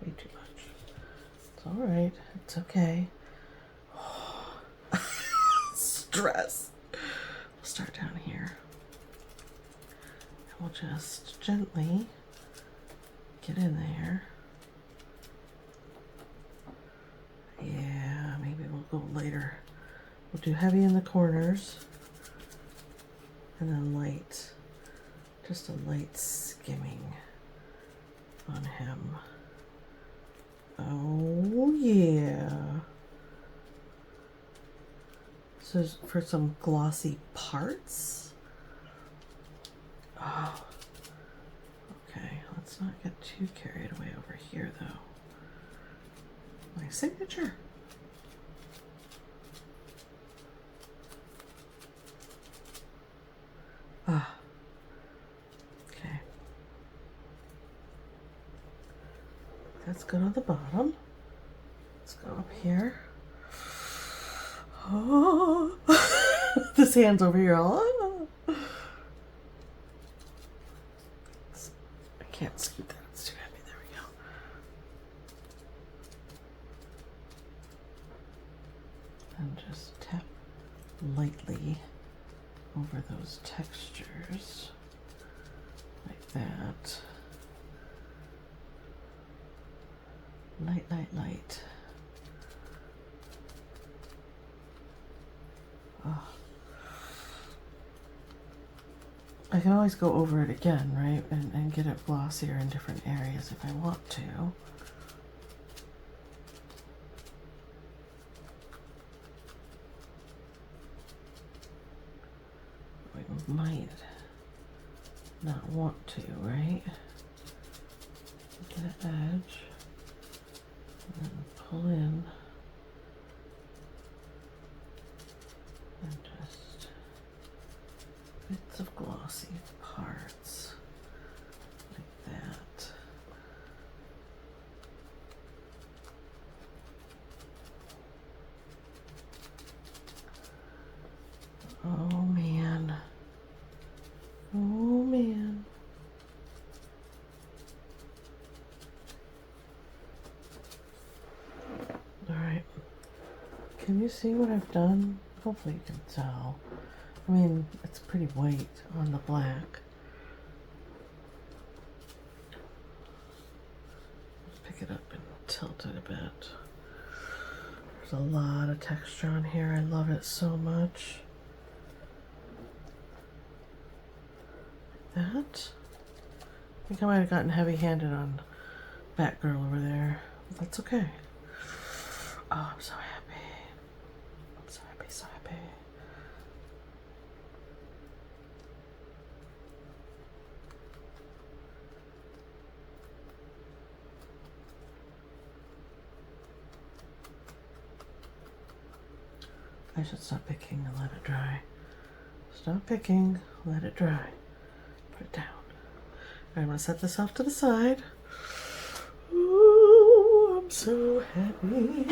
Way too much. It's all right. It's okay. Stress. We'll start down here. And we'll just gently get in there. Yeah, maybe we'll go later. We'll do heavy in the corners and then light, just a light skimming on him. Oh yeah. So for some glossy parts. Oh, okay. Let's not get too carried away over here, though. My signature. Ah. Okay. That's good on the bottom. Let's go up here. Oh, this hand's over here. Oh. I can't scoot that. It's too heavy. There we go. And just tap lightly over those textures like that. Light, light, light. Oh. I can always go over it again, right? And get it glossier in different areas if I want to. We might not want to, right? Get an edge and then pull in and just bits of glossy parts like that. Oh man. Oh man. All right. Can you see what I've done? Hopefully you can tell. I mean, it's pretty white on the black. Let's pick it up and tilt it a bit. There's a lot of texture on here. I love it so much. Like that. I think I might have gotten heavy-handed on Batgirl over there. But that's okay. Oh, I'm so happy. I'm so happy, so happy. I should stop picking and let it dry. Stop picking, let it dry. Put it down. All right, I'm gonna set this off to the side. Ooh, I'm so happy.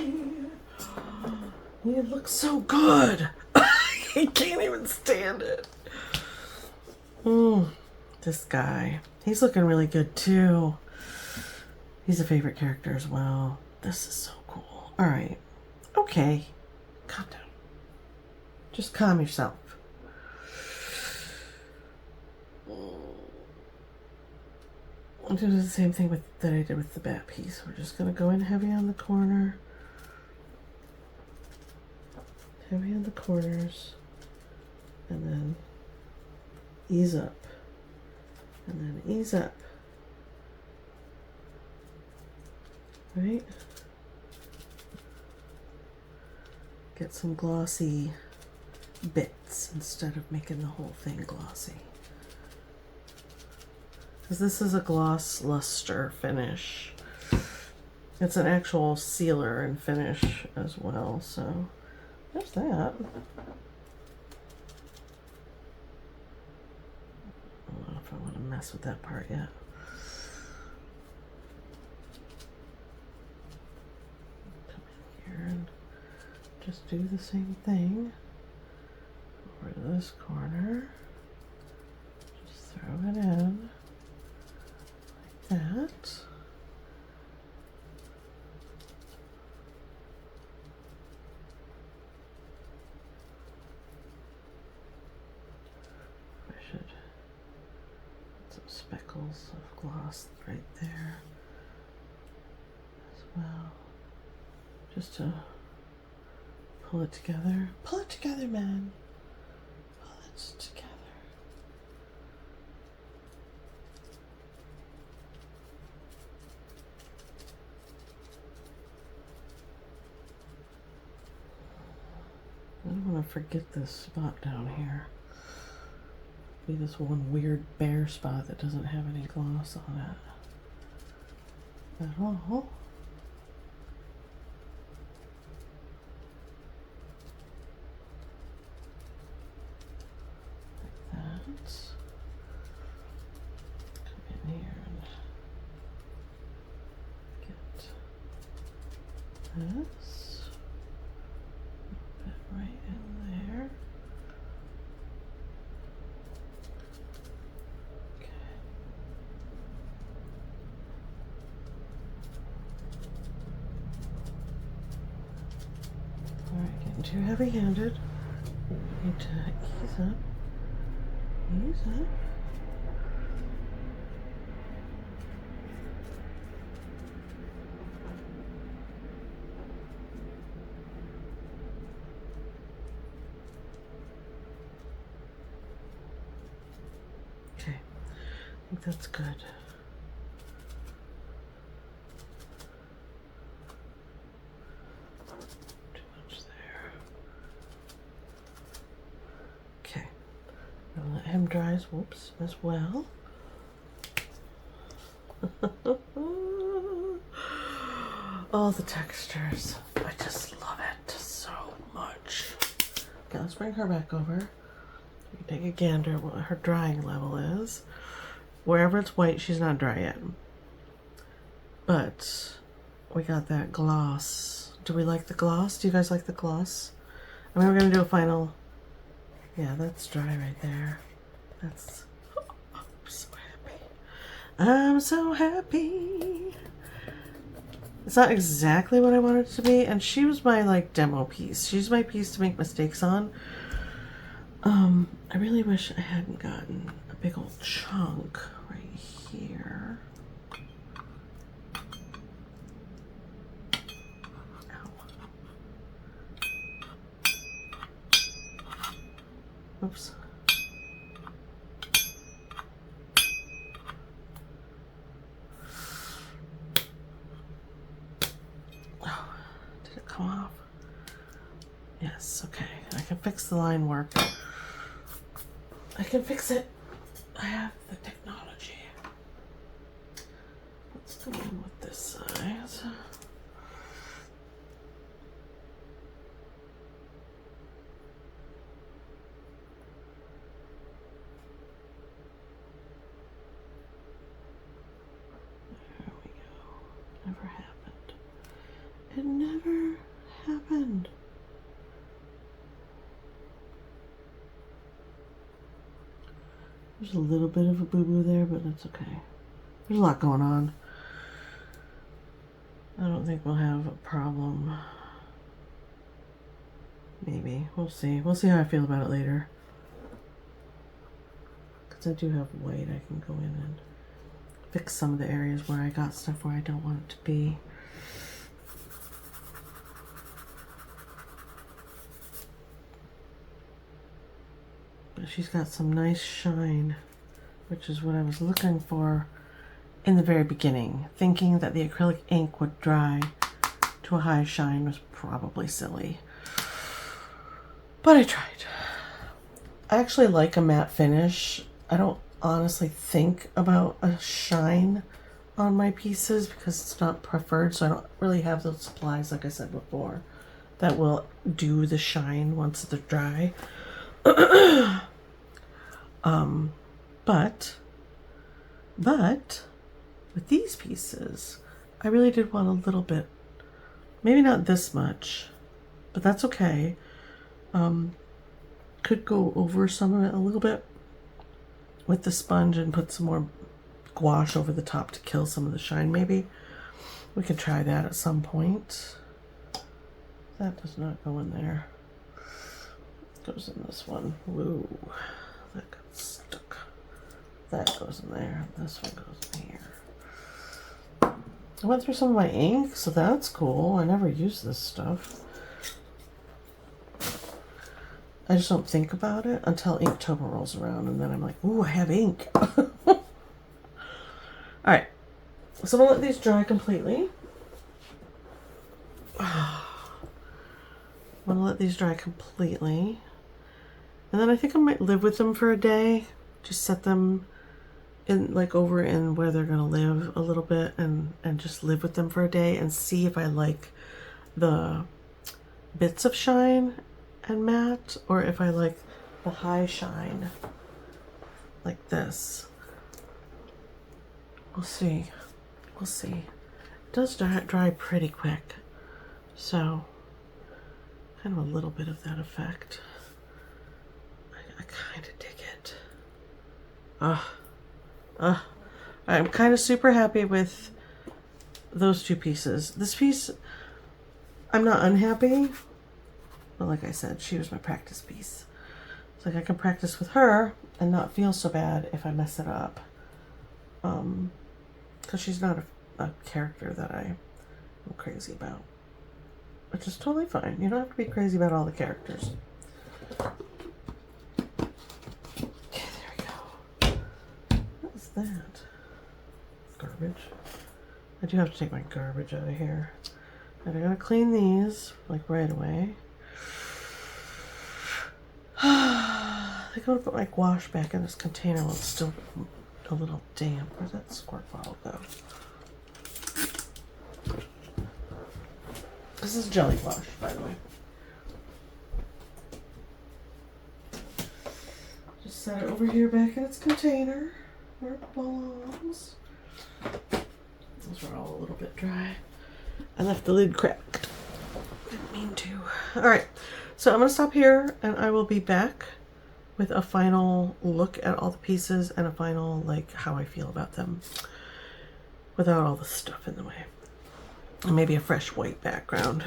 It looks so good. I can't even stand it. This guy. He's looking really good too. He's a favorite character as well. This is so cool. All right. Okay. Calm down. Just calm yourself. I'll do the same thing that I did with the bat piece. We're just going to go in heavy on the corner. Heavy on the corners. And then ease up. And then ease up. Right? Get some glossy bits instead of making the whole thing glossy. Because this is a gloss luster finish. It's an actual sealer and finish as well, so there's that. I don't know if I want to mess with that part yet. Come in here and just do the same thing. Over to this corner. Just throw it in. Like that. I should put some speckles of gloss right there as well. Just to pull it together. Pull it together, man. Pull it together. I don't want to forget this spot down here. Be this one weird bare spot that doesn't have any gloss on it at all. Come in here and get this. Put it right in there. Okay. All right, getting too heavy-handed. Need to ease up. Ease up. think that's good. Too much there. Okay. I'll let him dry as well. All the textures. I just love it so much. Okay, let's bring her back over. Take a gander at what her drying level is. Wherever it's white, she's not dry yet. But we got that gloss. Do we like the gloss? Do you guys like the gloss? I mean, we're gonna do a final. Yeah, that's dry right there. That's. Oh, I'm so happy. I'm so happy. It's not exactly what I wanted it to be, and she was my like demo piece. She's my piece to make mistakes on. I really wish I hadn't gotten a big old chunk right here. Ow. Oops. Oh, did it come off? Yes, okay. I can fix the line work. I can fix it. I have the technology. Let's go in with this size. There we go. Never happened. It never happened. There's a little bit of a boo-boo there, but that's okay. There's a lot going on. I don't think we'll have a problem. Maybe. We'll see. We'll see how I feel about it later. Because I do have white. I can go in and fix some of the areas where I got stuff where I don't want it to be. But she's got some nice shine, which is what I was looking for in the very beginning. Thinking that the acrylic ink would dry to a high shine was probably silly. But I tried. I actually like a matte finish. I don't honestly think about a shine on my pieces because it's not preferred, so I don't really have those supplies, like I said before, that will do the shine once they're dry. But with these pieces, I really did want a little bit, maybe not this much, but that's okay. Could go over some of it a little bit with the sponge and put some more gouache over the top to kill some of the shine, maybe. We can try that at some point. That does not go in there. It goes in this one. Woo. That got stuck. That goes in there. This one goes in here. I went through some of my ink, so that's cool. I never use this stuff. I just don't think about it until Inktober rolls around, and then I'm like, ooh, I have ink. Alright, so I'm going to let these dry completely. I'm going to let these dry completely. And then I think I might live with them for a day. Just set them in, like, over in where they're going to live a little bit, and just live with them for a day and see if I like the bits of shine and matte, or if I like the high shine like this. We'll see. We'll see. It does dry pretty quick, so kind of a little bit of that effect. I kind of dig it. I'm kind of super happy with those two pieces. This piece, I'm not unhappy. But like I said, she was my practice piece. It's like I can practice with her and not feel so bad if I mess it up. Because she's not a character that I'm crazy about. Which is totally fine. You don't have to be crazy about all the characters. Okay, there we go. What is that? I do have to take my garbage out of here. And I gotta clean these like right away. I think I'm gonna put my gouache back in this container while it's still a little damp. Where's that squirt bottle go? This is jelly gouache, by the way. Just set it over here back in its container where it belongs. Those are all a little bit dry. I left the lid cracked. Didn't mean to. Alright, so I'm going to stop here and I will be back with a final look at all the pieces and a final, like, how I feel about them without all the stuff in the way. And maybe a fresh white background.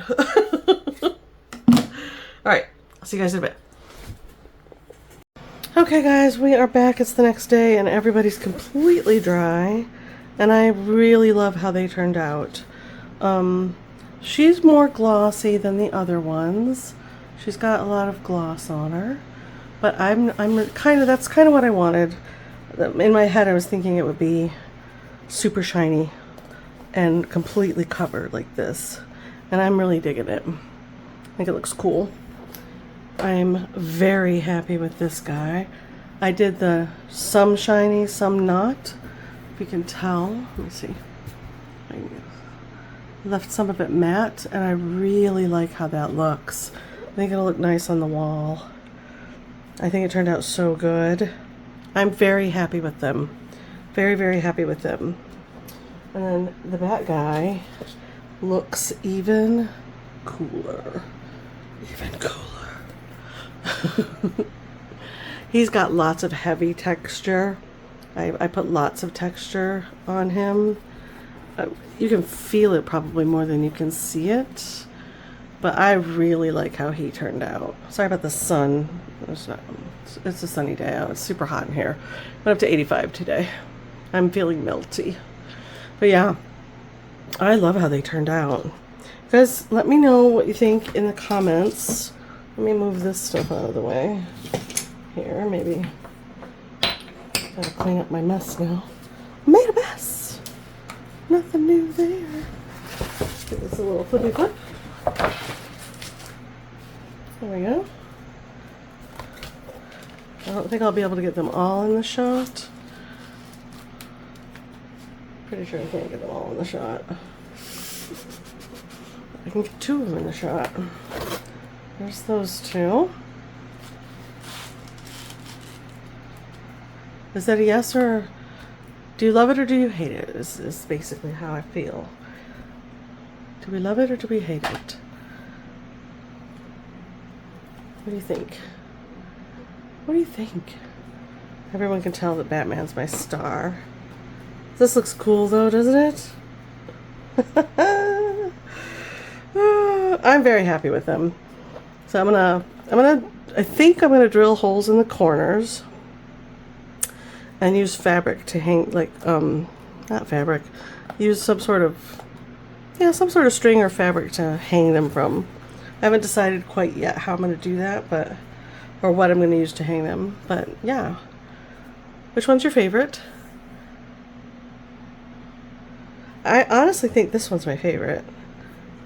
Alright, I'll see you guys in a bit. Okay guys, we are back. It's the next day and everybody's completely dry. And I really love how they turned out. She's more glossy than the other ones. She's got a lot of gloss on her. But that's kind of what I wanted. In my head I was thinking it would be super shiny and completely covered like this. And I'm really digging it. I think it looks cool. I'm very happy with this guy. I did the some shiny, some not. If you can tell. Let me see. I left some of it matte and I really like how that looks. I think it'll look nice on the wall. I think it turned out so good. I'm very happy with them. Very, very happy with them. And then the bat guy looks even cooler. Even cooler. He's got lots of heavy texture. I put lots of texture on him. You can feel it probably more than you can see it. But I really like how he turned out. Sorry about the sun. It's a sunny day out. It's super hot in here. Went up to 85 today. I'm feeling melty. But yeah, I love how they turned out. Guys, let me know what you think in the comments. Let me move this stuff out of the way. Here, maybe. Gotta clean up my mess now. I made a mess. Nothing new there. Give this a little flippy flip. There we go. I don't think I'll be able to get them all in the shot. Pretty sure I can't get them all in the shot. I can get 2 of them in the shot. There's those 2. Is that a yes or do you love it or do you hate it? Is basically how I feel. Do we love it or do we hate it? What do you think? What do you think? Everyone can tell that Batman's my star. This looks cool though, doesn't it? I'm very happy with them. So I think I'm gonna drill holes in the corners and use fabric to hang, like, not fabric, use some sort of string or fabric to hang them from. I haven't decided quite yet how I'm gonna do that, or what I'm gonna use to hang them, but yeah. Which one's your favorite? I honestly think this one's my favorite.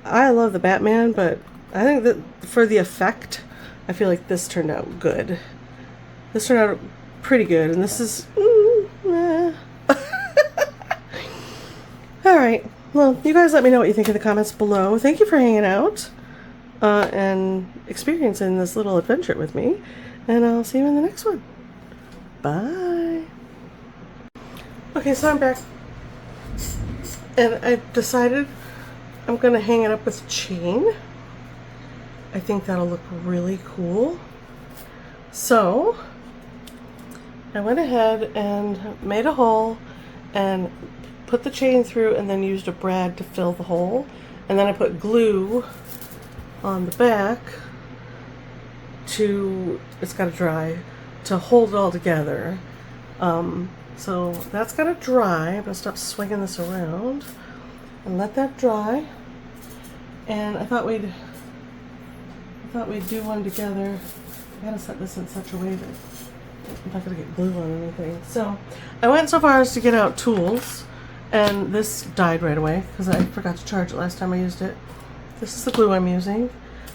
I love the Batman, but I think that for the effect, I feel like this turned out good. This turned out pretty good, and this is... Alright, well, you guys let me know what you think in the comments below. Thank you for hanging out and experiencing this little adventure with me, and I'll see you in the next one. Bye! Okay, so I'm back. And I decided I'm going to hang it up with a chain. I think that'll look really cool. So I went ahead and made a hole and put the chain through and then used a brad to fill the hole. And then I put glue on the back it's got to dry, to hold it all together. So that's got to dry. I'm going to stop swinging this around and let that dry. And I thought we'd do one together. I gotta set this in such a way that I'm not gonna get glue on anything. So I went so far as to get out tools And this died right away because I forgot to charge it last time I used it. This is the glue I'm using.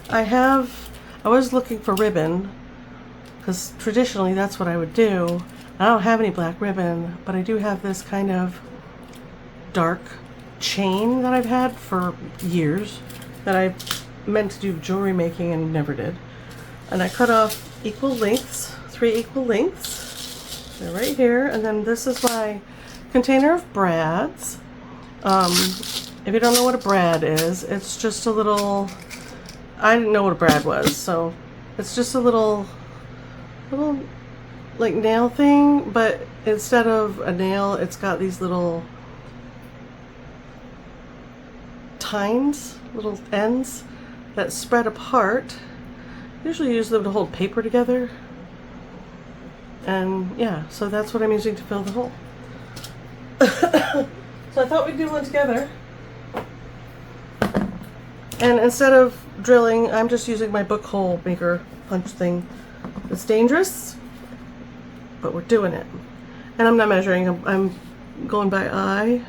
I was looking for ribbon because traditionally that's what I would do. I don't have any black ribbon, but I do have this kind of dark chain that I've had for years that I meant to do jewelry making and never did. And I cut off equal lengths, 3 equal lengths. They're right here. And then this is my container of brads. If you don't know what a brad is, it's just a little, I didn't know what a brad was, so it's just a little like nail thing, but instead of a nail, it's got these little tines, little ends that spread apart. Usually use them to hold paper together. And yeah, so that's what I'm using to fill the hole. So I thought we'd do one together. And instead of drilling, I'm just using my book hole maker punch thing. It's dangerous, but we're doing it. And I'm not measuring, I'm going by eye.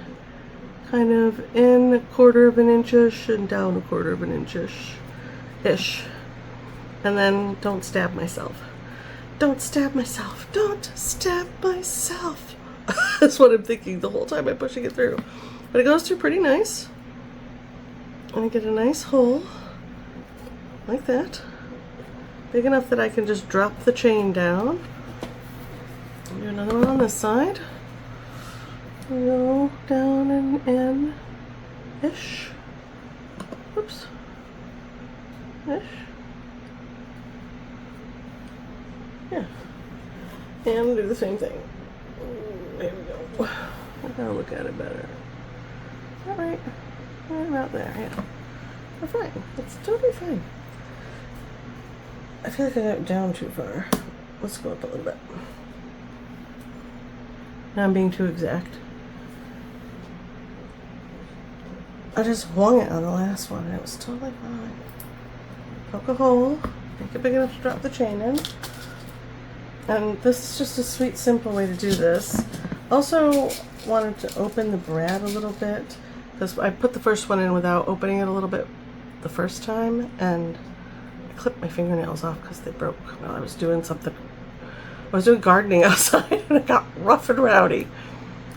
Kind of in 1/4 of an inch-ish and down 1/4 of an inch-ish. And then don't stab myself. Don't stab myself. Don't stab myself. That's what I'm thinking the whole time I'm pushing it through. But it goes through pretty nice. And I get a nice hole like that. Big enough that I can just drop the chain down. Do another one on this side. Go down and in-ish. Oops. Ish. Yeah. And do the same thing. There we go. I gotta look at it better. Alright. Right about there, yeah. We're fine. It's totally fine. I feel like I got down too far. Let's go up a little bit. Now I'm being too exact. I just swung it on the last one and it was totally fine. Poke a hole, make it big enough to drop the chain in. And this is just a sweet, simple way to do this. Also wanted to open the brad a little bit because I put the first one in without opening it a little bit the first time, and I clipped my fingernails off because they broke while I was doing something. I was doing gardening outside and it got rough and rowdy.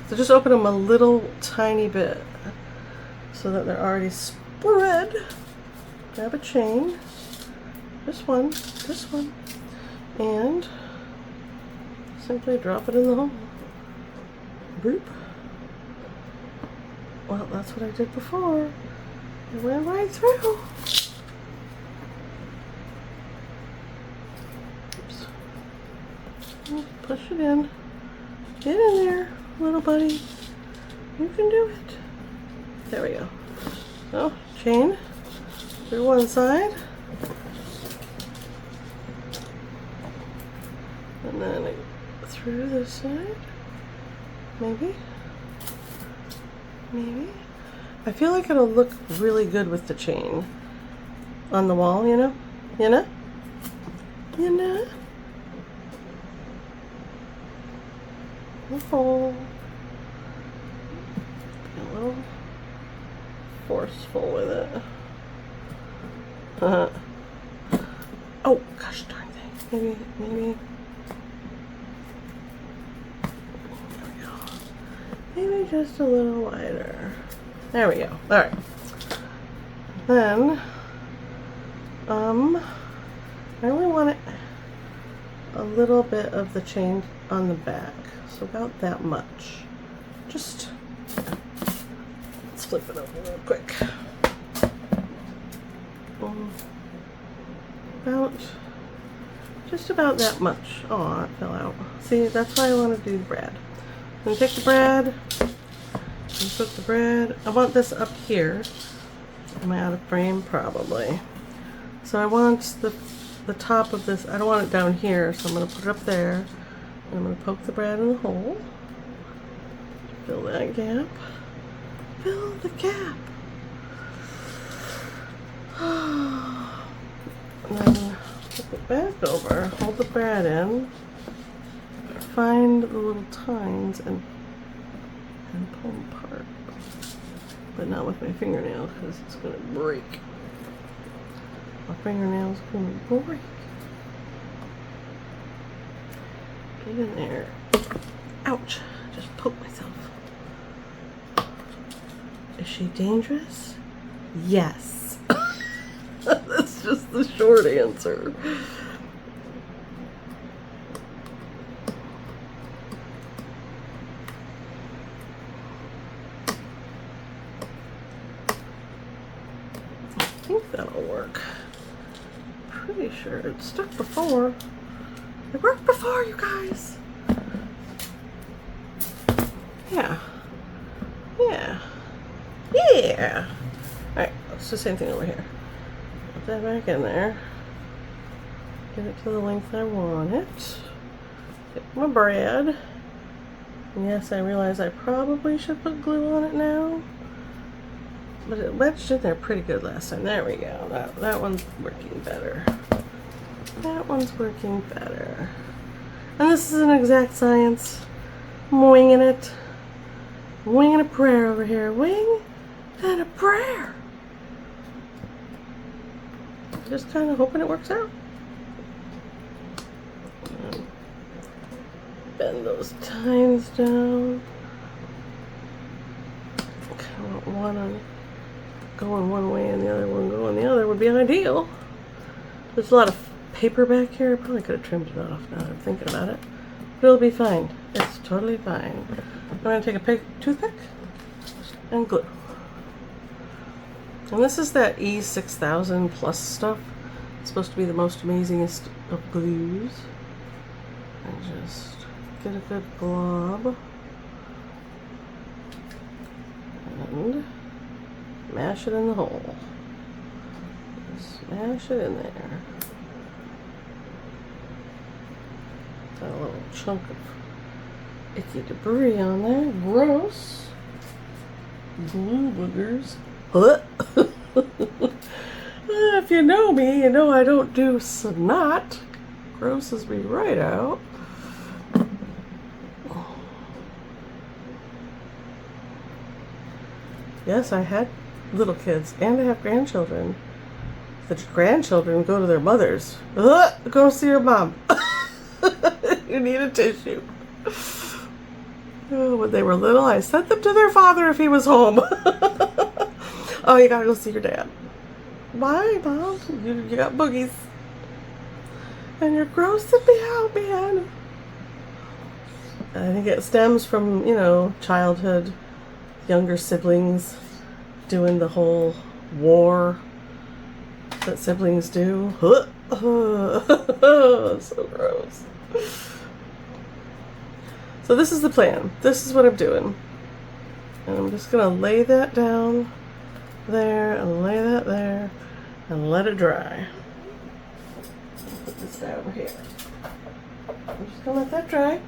So just open them a little tiny bit so that they're already spread. Grab a chain, this one, and simply drop it in the hole. Boop. Well, that's what I did before. It went right through. Oops. Push it in. Get in there, little buddy. You can do it. There we go. So, chain through one side. And then through this side. Maybe. I feel like it'll look really good with the chain on the wall, you know? A hole. A little forceful with it. Oh, gosh darn thing. Maybe. Maybe just a little wider. There we go. Alright. Then, I only want it a little bit of the chain on the back. So about that much. Just, let's flip it over real quick. Just about that much. Oh, it fell out. See, that's why I want to do the brad. I'm going to take the brad and put the brad. I want this up here. Am I out of frame? Probably. So I want the top of this, I don't want it down here, so I'm going to put it up there. And I'm going to poke the brad in the hole. Fill that gap. Fill the gap. And then flip it back over, hold the brad in. Find the little tines and and pull them apart. But not with my fingernail because it's going to break. My fingernail's going to break. Get in there. Ouch. Just poked myself. Is she dangerous? Yes. That's just the short answer. I think that'll work. Pretty sure it stuck before. It worked before, you guys. Yeah. Yeah. Yeah. Alright, it's the same thing over here. Put that back in there. Get it to the length I want it. Get my bread. And yes, I realize I probably should put glue on it now. But it wedged in there pretty good last time. There we go. That one's working better. That one's working better. And this is an exact science. I'm winging it. Winging a prayer over here. Wing and a prayer. Just kind of hoping it works out. Bend those tines down. Kind of want one going one way and the other one going the other would be ideal. There's a lot of paper back here. I probably could have trimmed it off now that I'm thinking about it. But it'll be fine. It's totally fine. I'm going to take a toothpick and glue. And this is that E6000 plus stuff. It's supposed to be the most amazingest of glues. And just get a good glob. And mash it in the hole. Smash it in there. Got a little chunk of icky debris on there. Gross. Glue boogers. If you know me, you know I don't do snot. Grosses me right out. Yes, I had little kids and I have grandchildren. The grandchildren go to their mothers. Go see your mom. You need a tissue. Oh, when they were little, I sent them to their father if he was home. Oh, you gotta go see your dad. Why, Mom? You got boogies. And you're grossing me out, man. I think it stems from, you know, childhood, younger siblings doing the whole war that siblings do. So gross. So this is the plan. This is what I'm doing. And I'm just going to lay that down there and lay that there and let it dry. Put this guy over here. I'm just going to let that dry.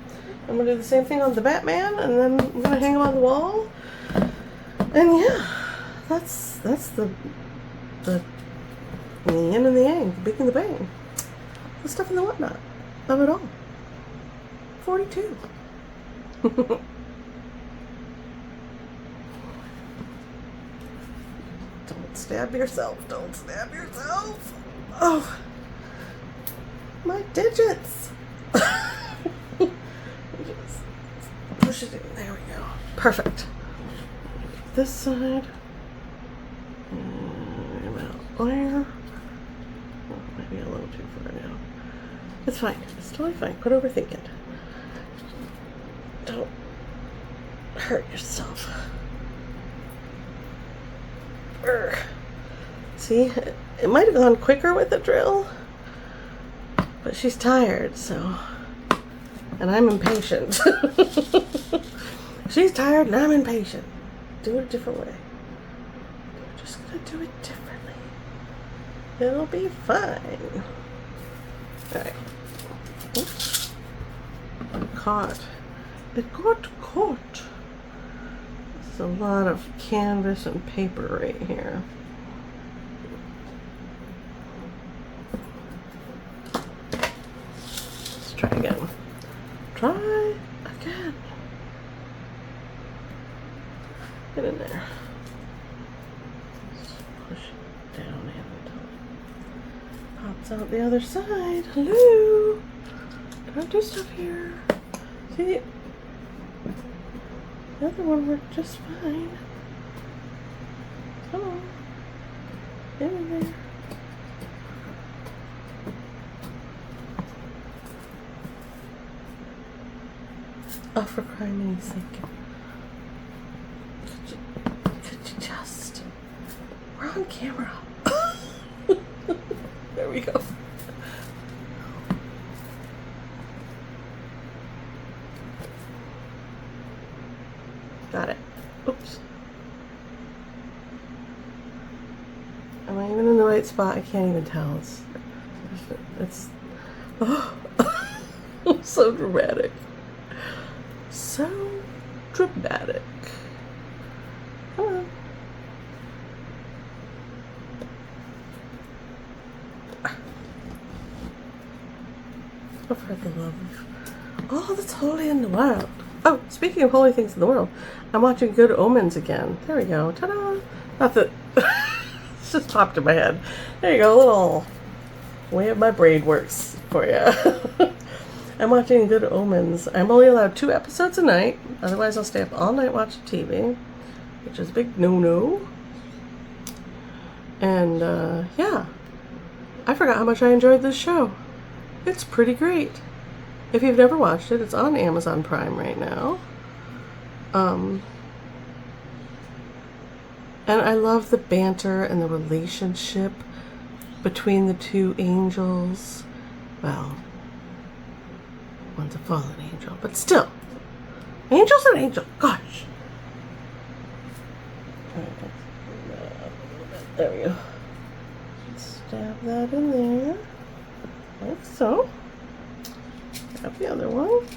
I'm going to do the same thing on the Batman, and then I'm going to hang him on the wall. And yeah, that's the yin and the yang, the big and the bang. The stuff and the whatnot of it all. 42. Don't stab yourself. Don't stab yourself. Oh, my digits. Just push it in. There we go. Perfect. This side. About there. Oh, maybe a little too far now. It's fine. It's totally fine. Quit overthinking. Don't hurt yourself. Urgh. See, it might have gone quicker with the drill, but she's tired, so, and I'm impatient. She's tired and I'm impatient. Do it a different way. We're just gonna do it differently. It'll be fine. Alright. Oops. Caught. It got caught. There's a lot of canvas and paper right here. Let's try again. Try again. It's out the other side. Hello. Don't do stuff here. See? The other one worked just fine. Come on. Get in there. Oh, for crying sake. Could you just... We're on camera. There we go. Got it. Oops. Am I even in the right spot? I can't even tell. It's oh, so dramatic. So dramatic. Come on. Oh, for the love of all that's holy in the world. Oh, speaking of holy things in the world, I'm watching Good Omens again. There we go. Ta-da! Not that... It's just popped in my head. There you go. A little way my brain works for you. I'm watching Good Omens. I'm only allowed 2 episodes a night. Otherwise, I'll stay up all night watching TV, which is a big no-no. And, yeah. I forgot how much I enjoyed this show. It's pretty great. If you've never watched it, it's on Amazon Prime right now. And I love the banter and the relationship between the 2 angels. Well, one's a fallen angel, but still. Angel's an angel. Gosh. There we go. Stab that in there. Like so. Grab the other one.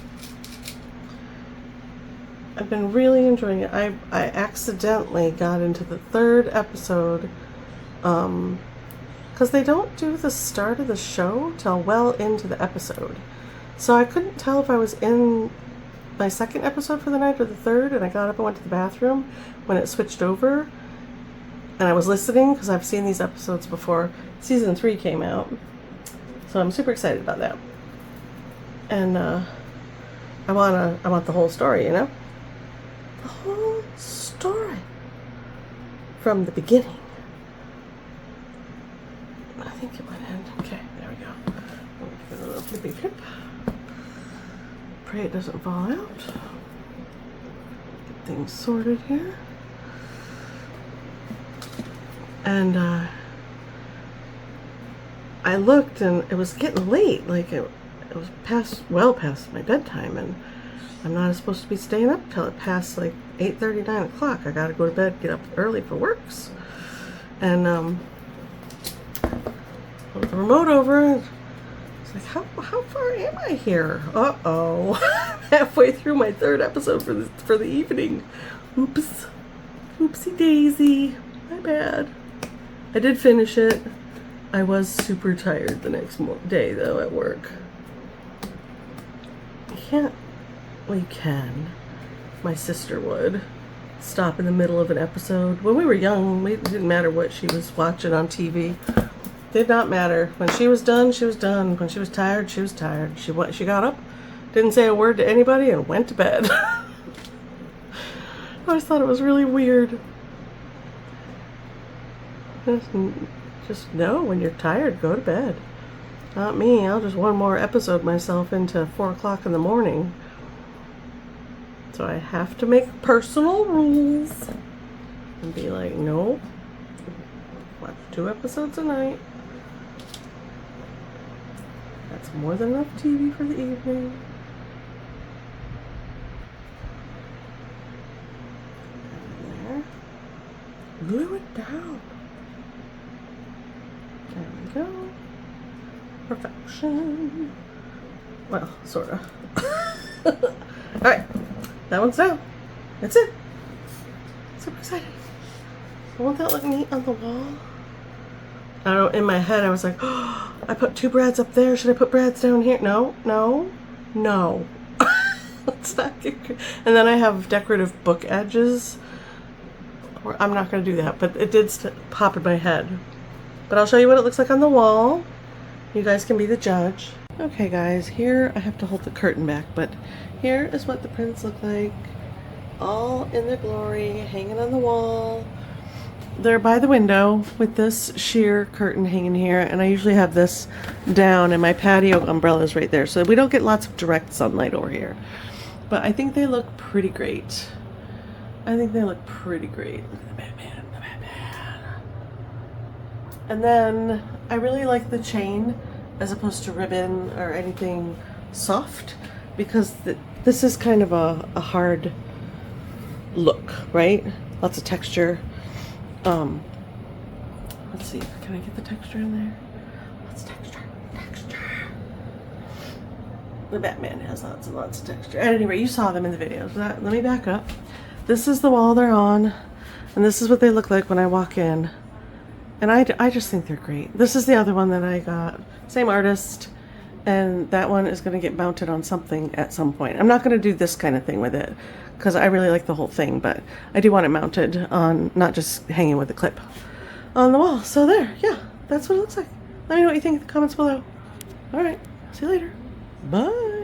I've been really enjoying it. I accidentally got into the 3rd episode because they don't do the start of the show till well into the episode. So I couldn't tell if I was in my 2nd episode for the night or the 3rd, and I got up and went to the bathroom when it switched over. And I was listening because I've seen these episodes before season 3 came out. So I'm super excited about that. And I want the whole story, you know? The whole story. From the beginning. I think it went in. Okay, there we go. Give it a little flippy flip. Pray it doesn't fall out. Get things sorted here. And I looked and it was getting late. Like it was well past my bedtime, and I'm not supposed to be staying up till it passed like 8:30, 9 o'clock. I gotta go to bed, get up early for works. And put the remote over, and it's like, how far am I here? Uh-oh. Halfway through my 3rd episode for the evening. Oops. Oopsie daisy. My bad. I did finish it. I was super tired the next day though at work. Well, you can. My sister would stop in the middle of an episode. When we were young, it didn't matter what she was watching on TV. Did not matter. When she was done, she was done. When she was tired, she was tired. She got up, didn't say a word to anybody, and went to bed. I always thought it was really weird. Just know when you're tired, go to bed. Not me. I'll just one more episode myself into 4 o'clock in the morning. So I have to make personal rules and be like, nope. Watch 2 episodes a night. That's more than enough TV for the evening. And there. Glue it down. There we go. Perfection. Well, sort of. Alright. That one's down. That's it. Super excited. Won't that look neat on the wall? I don't know, in my head I was like, oh, I put 2 brads up there. Should I put brads down here? No. Let's not get... And then I have decorative book edges. I'm not going to do that, but it did pop in my head. But I'll show you what it looks like on the wall. You guys can be the judge. Okay guys, here I have to hold the curtain back, but here is what the prints look like. All in their glory, hanging on the wall. They're by the window with this sheer curtain hanging here, and I usually have this down, and my patio umbrella is right there, so we don't get lots of direct sunlight over here. But I think they look pretty great. I think they look pretty great. Look at the Batman, the Batman. And then I really like the chain as opposed to ribbon or anything soft, because this is kind of a hard look, right? Lots of texture. Let's see, can I get the texture in there? What's texture? The Batman has lots and lots of texture. At any rate, you saw them in the videos. Let me back up. This is the wall they're on, and this is what they look like when I walk in. And I just think they're great. This is the other one that I got. Same artist, and that one is going to get mounted on something at some point. I'm not going to do this kind of thing with it, because I really like the whole thing, but I do want it mounted on, not just hanging with a clip on the wall. So there, yeah, that's what it looks like. Let me know what you think in the comments below. All right, see you later. Bye.